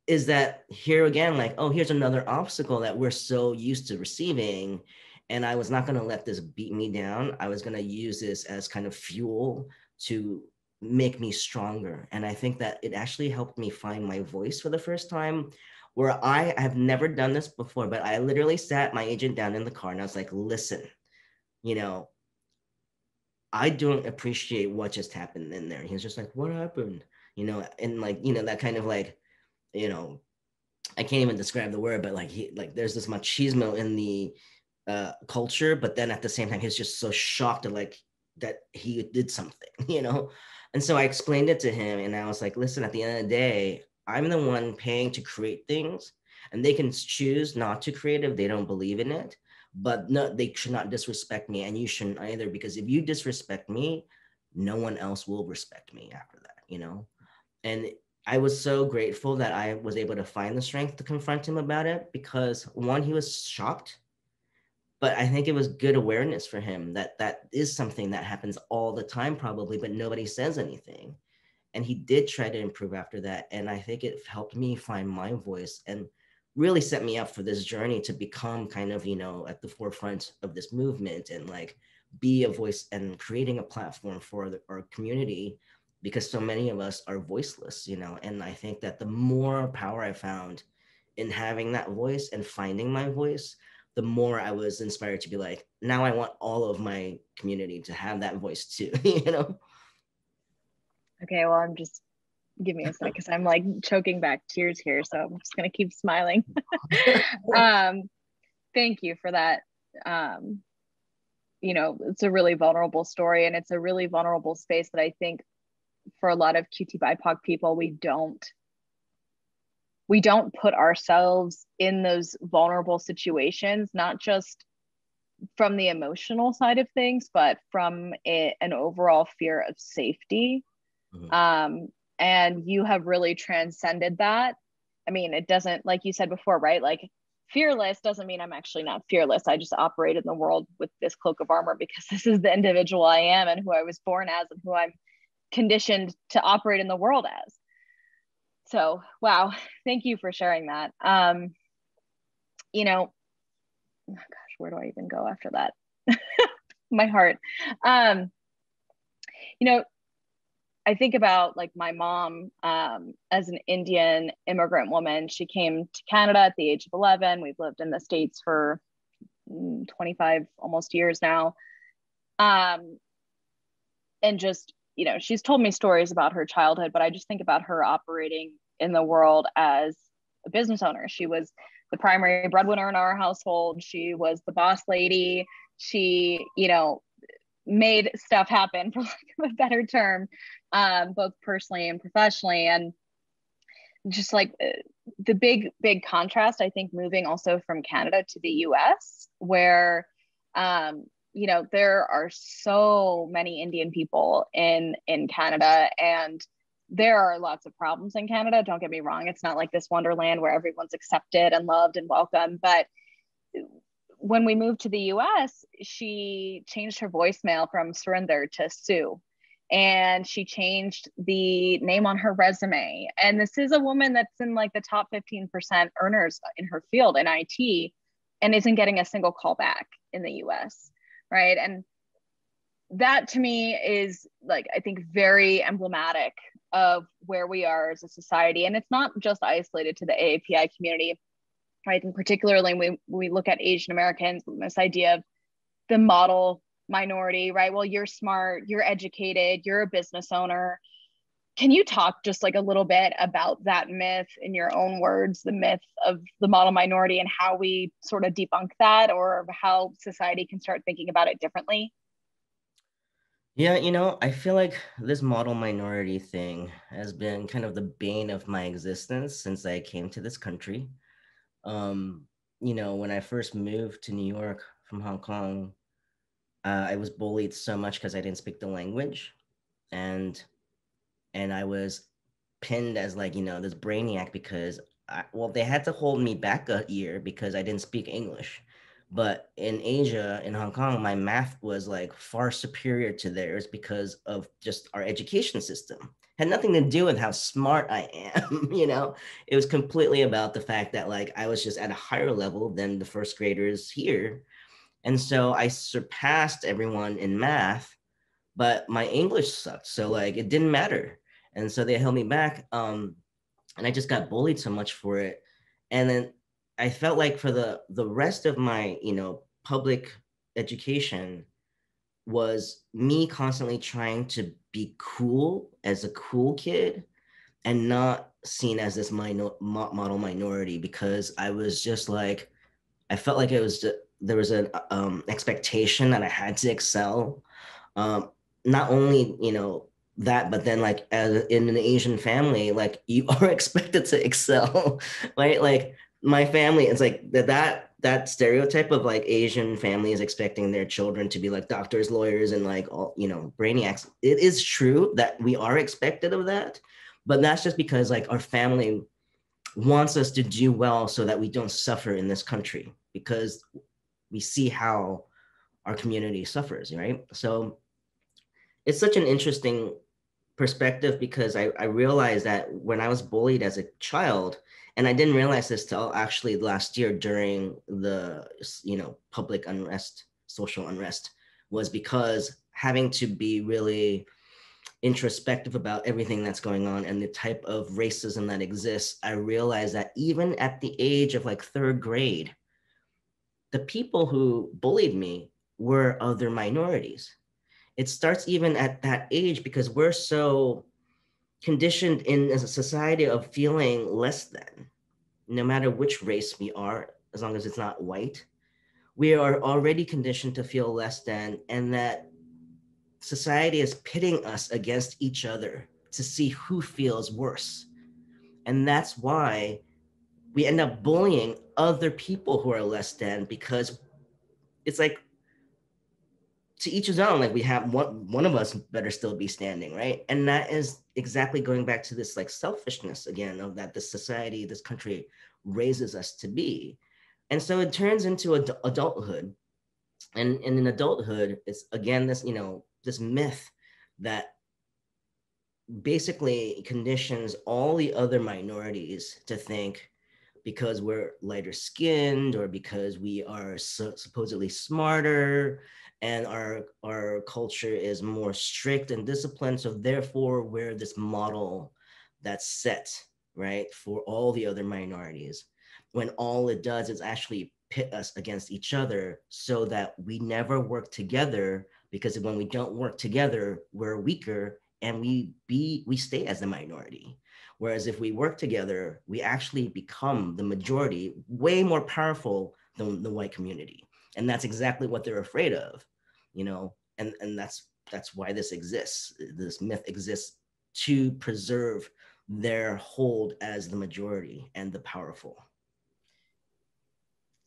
is that here again, like, oh, here's another obstacle that we're so used to receiving. And I was not going to let this beat me down. I was going to use this as kind of fuel to make me stronger. And I think that it actually helped me find my voice for the first time, where I have never done this before, but I literally sat my agent down in the car and I was like, listen, you know, I don't appreciate what just happened in there. He was just like, what happened? You know, and like, you know, that kind of like, you know, I can't even describe the word, but like there's this machismo in the culture, but then at the same time, he's just so shocked at like that he did something, you know? And so I explained it to him, and I was like, listen, at the end of the day, I'm the one paying to create things, and they can choose not to create if they don't believe in it. But no, they should not disrespect me, and you shouldn't either, because if you disrespect me, no one else will respect me after that, you know? And I was so grateful that I was able to find the strength to confront him about it, because one, he was shocked, but I think it was good awareness for him that that is something that happens all the time probably, but nobody says anything. And he did try to improve after that. And I think it helped me find my voice and really set me up for this journey to become kind of, at the forefront of this movement and like be a voice and creating a platform for our community, because so many of us are voiceless, and I think that the more power I found in having that voice and finding my voice, the more I was inspired to be like, now I want all of my community to have that voice too, Okay, well, give me a sec, because I'm like choking back tears here. So I'm just going to keep smiling. Thank you for that. It's a really vulnerable story, and it's a really vulnerable space that I think for a lot of QT BIPOC people, we don't put ourselves in those vulnerable situations, not just from the emotional side of things, but from an overall fear of safety. Mm-hmm. And you have really transcended that. I mean, it doesn't, like you said before, right? Like, fearless doesn't mean I'm actually not fearless. I just operate in the world with this cloak of armor because this is the individual I am and who I was born as and who I'm conditioned to operate in the world as. So, wow, thank you for sharing that. Oh gosh, where do I even go after that? My heart. I think about like my mom as an Indian immigrant woman. She came to Canada at the age of 11. We've lived in the States for 25 almost years now. And just, she's told me stories about her childhood, but I just think about her operating in the world as a business owner. She was the primary breadwinner in our household. She was the boss lady. She, made stuff happen, for lack of a better term, both personally and professionally. And just like the big contrast, I think, moving also from Canada to the US, where, there are so many Indian people in Canada, and there are lots of problems in Canada. Don't get me wrong. It's not like this wonderland where everyone's accepted and loved and welcome. But when we moved to the US, she changed her voicemail from Surinder to Sue. And she changed the name on her resume. And this is a woman that's in like the top 15% earners in her field in IT and isn't getting a single call back in the US, right? And that to me is like, I think, very emblematic of where we are as a society. And it's not just isolated to the AAPI community. Right. And particularly when we look at Asian Americans, this idea of the model minority, right? Well, you're smart, you're educated, you're a business owner. Can you talk just like a little bit about that myth in your own words, the myth of the model minority, and how we sort of debunk that, or how society can start thinking about it differently? Yeah, I feel like this model minority thing has been kind of the bane of my existence since I came to this country. When I first moved to New York from Hong Kong, I was bullied so much because I didn't speak the language, and I was pinned as like, this brainiac because they had to hold me back a year because I didn't speak English. But in Asia, in Hong Kong, my math was like far superior to theirs because of just our education system. Had nothing to do with how smart I am, It was completely about the fact that like I was just at a higher level than the first graders here. And so I surpassed everyone in math, but my English sucked. So like it didn't matter. And so they held me back. And I just got bullied so much for it. And then I felt like for the rest of my, public education was me constantly trying to be cool as a cool kid and not seen as this model minority, because I was just like, I felt like there was an expectation that I had to excel. Not only, that, but then like as in an Asian family, like you are expected to excel, right? Like my family, it's like that stereotype of like Asian families expecting their children to be like doctors, lawyers, and like all, brainiacs. It is true that we are expected of that, But that's just because like our family wants us to do well so that we don't suffer in this country, because we see how our community suffers, right? So it's such an interesting perspective, because I realized that when I was bullied as a child, and I didn't realize this till actually last year during the, you know, public unrest, social unrest, was because having to be really introspective about everything that's going on and the type of racism that exists, I realized that even at the age of like 3rd grade, the people who bullied me were other minorities. It starts even at that age because we're so conditioned in as a society of feeling less than, no matter which race we are, as long as it's not white. We are already conditioned to feel less than, and that society is pitting us against each other to see who feels worse. And that's why we end up bullying other people who are less than, because it's like, to each his own, like we have one of us better still be standing, right? And that is exactly going back to this like selfishness again of that this society, this country raises us to be. And so it turns into adulthood. And in adulthood, it's again this, you know, this myth that basically conditions all the other minorities to think because we're lighter skinned or because we are supposedly smarter and our culture is more strict and disciplined, so therefore we're this model that's set, right, for all the other minorities, when all it does is actually pit us against each other so that we never work together, because when we don't work together, we're weaker and we stay as the minority. Whereas if we work together, we actually become the majority, way more powerful than the white community. And that's exactly what they're afraid of, you know, and that's why this exists. This myth exists to preserve their hold as the majority and the powerful.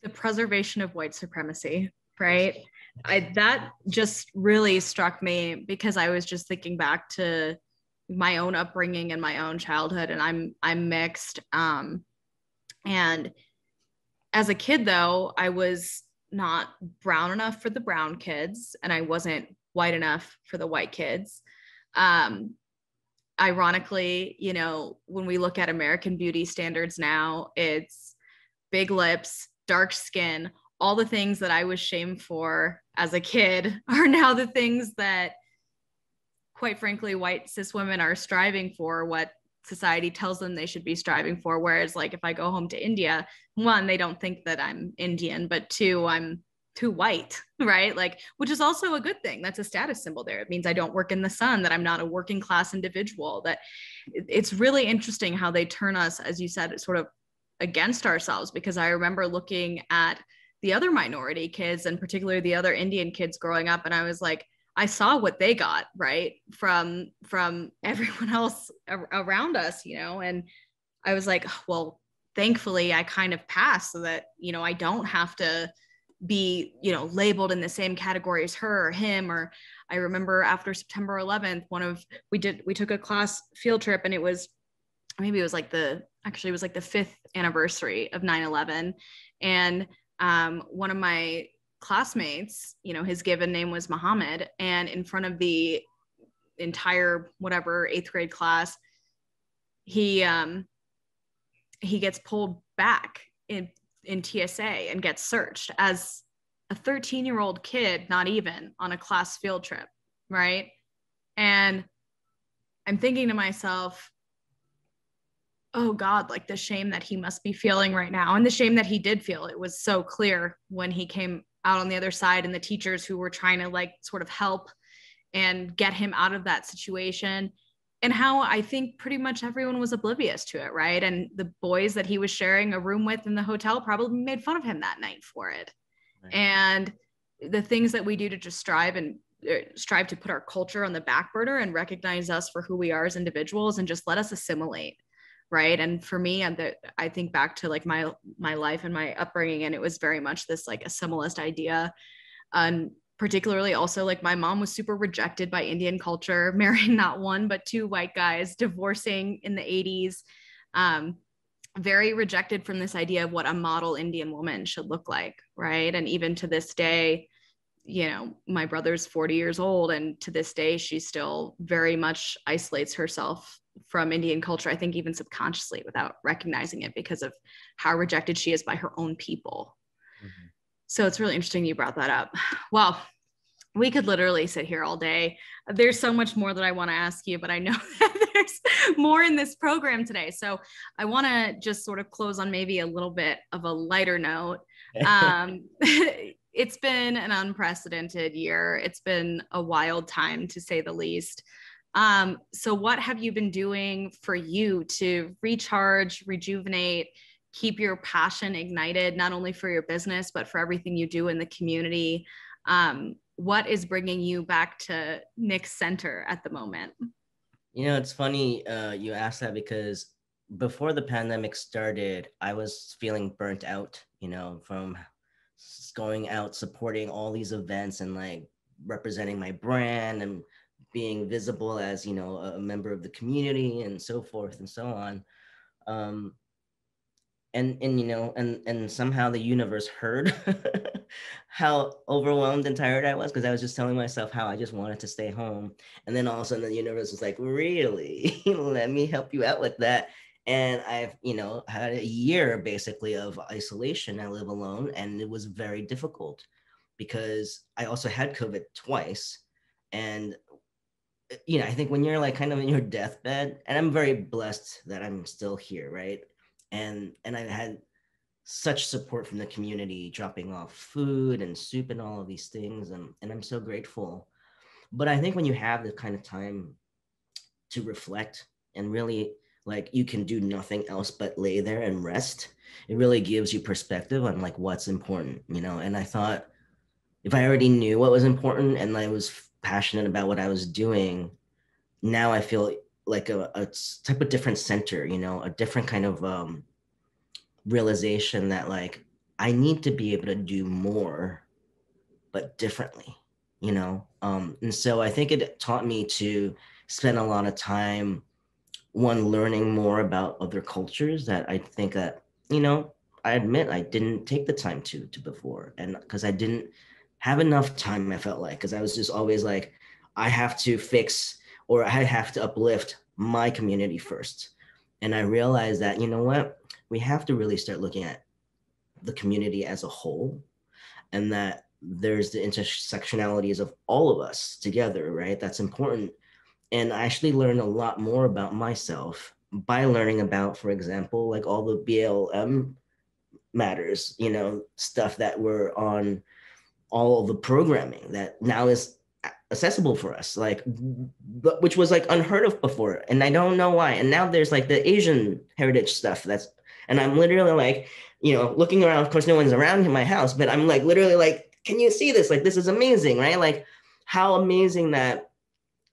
The preservation of white supremacy, right? That just really struck me because I was just thinking back to my own upbringing and my own childhood, and I'm mixed. And as a kid, though, I was not brown enough for the brown kids, and I wasn't white enough for the white kids. Ironically, you know, when we look at American beauty standards now, it's big lips, dark skin, all the things that I was shamed for as a kid are now the things that, quite frankly, white cis women are striving for, what society tells them they should be striving for. Whereas like if I go home to India, one, they don't think that I'm Indian, but two, I'm too white, right? Like, which is also a good thing. That's a status symbol there. It means I don't work in the sun, that I'm not a working class individual. That it's really interesting how they turn us, as you said, sort of against ourselves. Because I remember looking at the other minority kids, and particularly the other Indian kids growing up, and I was like, I saw what they got, right, from everyone else around us, you know. And I was like, well, thankfully I kind of passed, so that, you know, I don't have to be, you know, labeled in the same category as her or him. Or I remember after September 11th, we took a class field trip, and it was like the 5th anniversary of 9/11. And one of my classmates, you know, his given name was Muhammad, and in front of the entire whatever 8th grade class, he gets pulled back in TSA and gets searched as a 13-year-old kid, not even on a class field trip, right? And I'm thinking to myself, oh God, like the shame that he must be feeling right now, and the shame that he did feel. It was so clear when he came out on the other side, and the teachers who were trying to like sort of help and get him out of that situation, and how I think pretty much everyone was oblivious to it, right? And the boys that he was sharing a room with in the hotel probably made fun of him that night for it. Right. And the things that we do to just strive to put our culture on the back burner and recognize us for who we are as individuals and just let us assimilate, right? And for me, I think back to like my life and my upbringing, and it was very much this like assimilist idea. And particularly also like my mom was super rejected by Indian culture, marrying not one, but two white guys, divorcing in the 80s. Very rejected from this idea of what a model Indian woman should look like, right? And even to this day, you know, my brother's 40 years old, and to this day, she still very much isolates herself from Indian culture, I think even subconsciously without recognizing it, because of how rejected she is by her own people. Mm-hmm. So it's really interesting you brought that up. Well, we could literally sit here all day. There's so much more that I want to ask you, but I know that there's more in this program today. So I want to just sort of close on maybe a little bit of a lighter note. It's been an unprecedented year. It's been a wild time, to say the least. So what have you been doing for you to recharge, rejuvenate, keep your passion ignited, not only for your business, but for everything you do in the community? What is bringing you back to Nick's Center at the moment? You know, it's funny you asked that, because before the pandemic started, I was feeling burnt out, you know, from going out, supporting all these events and like representing my brand and being visible as, you know, a member of the community and so forth and so on. And you know, and somehow the universe heard how overwhelmed and tired I was, because I was just telling myself how I just wanted to stay home. And then all of a sudden the universe was like, really? Let me help you out with that. And I've, you know, had a year basically of isolation. I live alone, and it was very difficult because I also had COVID twice. And, you know, I think when you're like kind of in your deathbed, and I'm very blessed that I'm still here, right? And I had such support from the community, dropping off food and soup and all of these things. And I'm so grateful. But I think when you have the kind of time to reflect and really like you can do nothing else but lay there and rest, it really gives you perspective on like what's important, you know? And I thought if I already knew what was important and I was passionate about what I was doing, now I feel like a type of different center, you know, a different kind of realization that like I need to be able to do more, but differently, you know? And so I think it taught me to spend a lot of time, one, learning more about other cultures that I think that, you know, I admit I didn't take the time to before. And because I didn't have enough time, I felt like, because I was just always like, I have to fix or I have to uplift my community first. And I realized that, you know what, we have to really start looking at the community as a whole, and that there's the intersectionalities of all of us together, right? That's important. And I actually learned a lot more about myself by learning about, for example, like all the BLM matters, you know, stuff that were on all of the programming that now is accessible for us, like, which was like unheard of before. And I don't know why. And now there's like the Asian heritage stuff and I'm literally like, you know, looking around, of course, no one's around in my house, but I'm like, literally like, can you see this? Like, this is amazing, right? Like how amazing that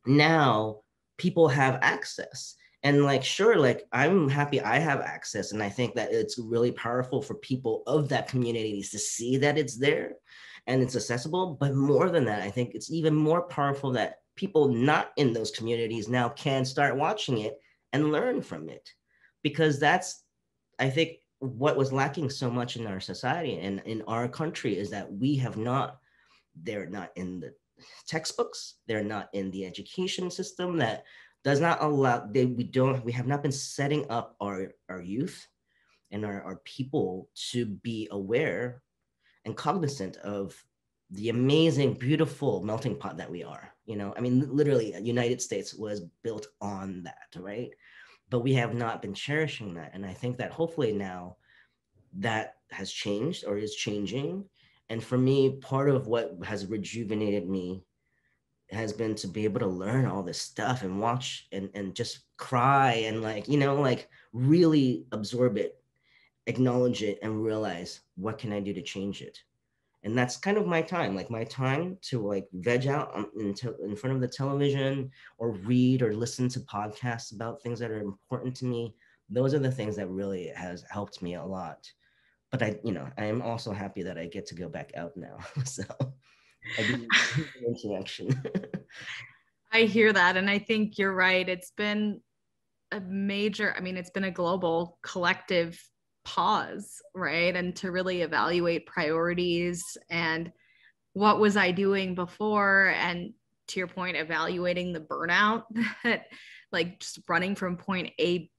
now people have access. And like, sure, like I'm happy I have access. And I think that it's really powerful for people of that community to see that it's there and it's accessible. But more than that, I think it's even more powerful that people not in those communities now can start watching it and learn from it. Because that's, I think, what was lacking so much in our society and in our country is that they're not in the textbooks, they're not in the education system that does not allow, we have not been setting up our youth and our people to be aware and cognizant of the amazing, beautiful melting pot that we are. You know, I mean, literally, the United States was built on that, right? But we have not been cherishing that. And I think that hopefully now that has changed or is changing. And for me, part of what has rejuvenated me has been to be able to learn all this stuff and watch and just cry and like, you know, like really absorb it, acknowledge it, and realize what can I do to change it. And that's kind of my time, like my time to like veg out in front of the television or read or listen to podcasts about things that are important to me. Those are the things that really has helped me a lot. But I am also happy that I get to go back out now. So I do interaction. I hear that. And I think you're right. It's been it's been a global collective pause, right? And to really evaluate priorities and what was I doing before? And to your point, evaluating the burnout that like just running from point A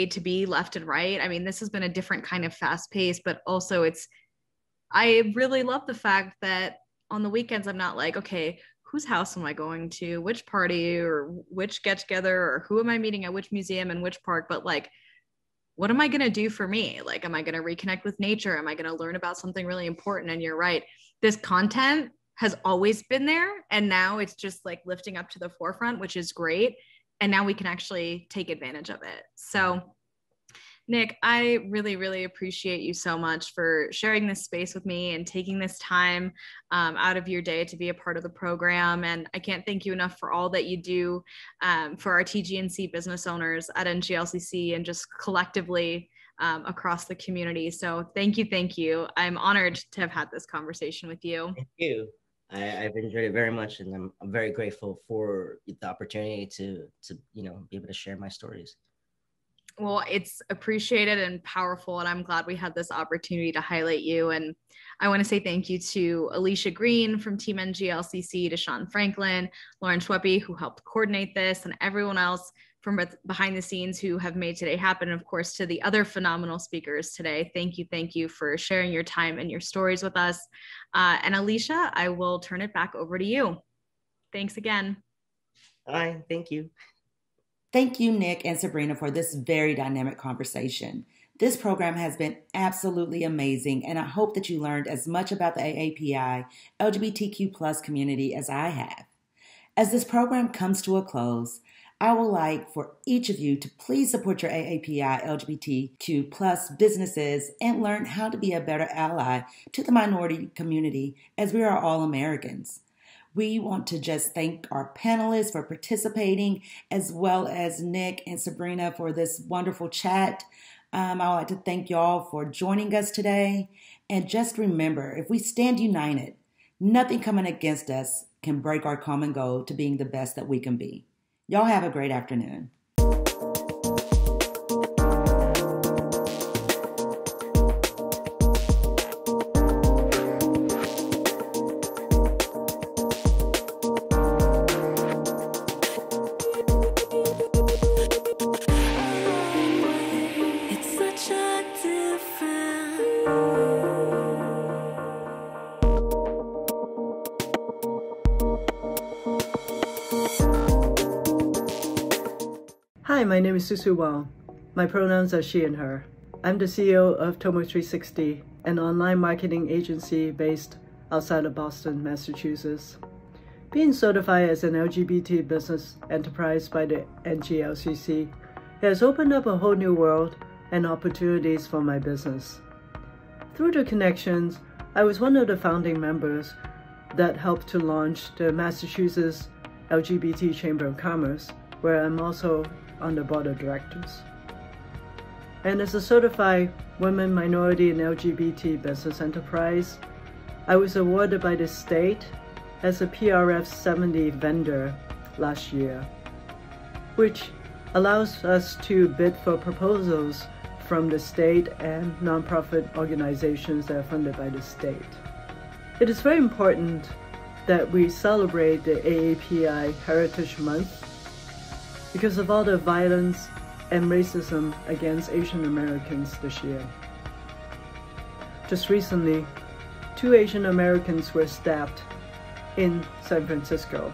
to B left and right. I mean, this has been a different kind of fast pace, but also I really love the fact that on the weekends, I'm not like, okay, whose house am I going to, which party or which get together, or who am I meeting at which museum and which park, but like, what am I going to do for me? Like, am I going to reconnect with nature? Am I going to learn about something really important? And you're right. This content has always been there. And now it's just like lifting up to the forefront, which is great. And now we can actually take advantage of it. So Nick, I really, really appreciate you so much for sharing this space with me and taking this time out of your day to be a part of the program. And I can't thank you enough for all that you do for our TGNC business owners at NGLCC and just collectively across the community. So thank you, thank you. I'm honored to have had this conversation with you. Thank you. I've enjoyed it very much, and I'm very grateful for the opportunity to be able to share my stories. Well, it's appreciated and powerful, and I'm glad we had this opportunity to highlight you. And I want to say thank you to Alicia Green from Team NGLCC, to Sean Franklin, Lauren Schweppe, who helped coordinate this, and everyone else from behind the scenes who have made today happen. And of course, to the other phenomenal speakers today. Thank you for sharing your time and your stories with us. And Alicia, I will turn it back over to you. Thanks again. Bye. Thank you. Thank you, Nick and Sabrina, for this very dynamic conversation. This program has been absolutely amazing, and I hope that you learned as much about the AAPI LGBTQ+ community as I have. As this program comes to a close, I would like for each of you to please support your AAPI LGBTQ+ businesses and learn how to be a better ally to the minority community, as we are all Americans. We want to just thank our panelists for participating, as well as Nick and Sabrina for this wonderful chat. I would like to thank y'all for joining us today. And just remember, if we stand united, nothing coming against us can break our common goal to being the best that we can be. Y'all have a great afternoon. Hi, my name is Susu Wang. My pronouns are she and her. I'm the CEO of Tomo360, an online marketing agency based outside of Boston, Massachusetts. Being certified as an LGBT business enterprise by the NGLCC has opened up a whole new world and opportunities for my business. Through the connections, I was one of the founding members that helped to launch the Massachusetts LGBT Chamber of Commerce, where I'm also on the board of directors. And as a certified women, minority, and LGBT business enterprise, I was awarded by the state as a PRF 70 vendor last year, which allows us to bid for proposals from the state and nonprofit organizations that are funded by the state. It is very important that we celebrate the AAPI Heritage Month because of all the violence and racism against Asian Americans this year. Just recently, 2 Asian Americans were stabbed in San Francisco.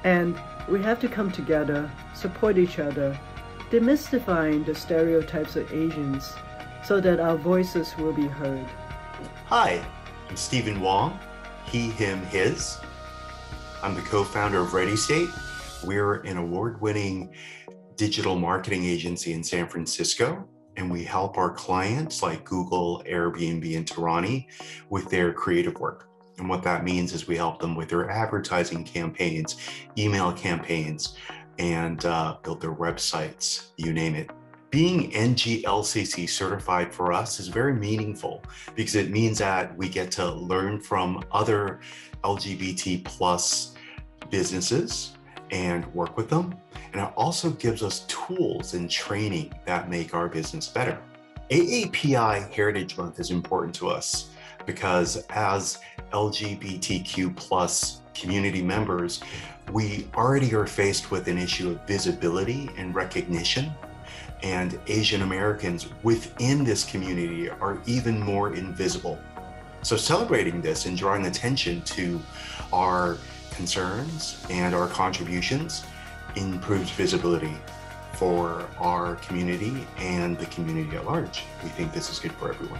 And we have to come together, support each other, demystifying the stereotypes of Asians so that our voices will be heard. Hi, I'm Stephen Wong, he, him, his. I'm the co-founder of Ready State. We're an award-winning digital marketing agency in San Francisco, and we help our clients like Google, Airbnb, and Tarani with their creative work. And what that means is we help them with their advertising campaigns, email campaigns, and build their websites, you name it. Being NGLCC certified for us is very meaningful because it means that we get to learn from other LGBT plus businesses and work with them. And it also gives us tools and training that make our business better. AAPI Heritage Month is important to us because as LGBTQ plus community members, we already are faced with an issue of visibility and recognition. And Asian Americans within this community are even more invisible. So celebrating this and drawing attention to our concerns and our contributions improves visibility for our community and the community at large. We think this is good for everyone.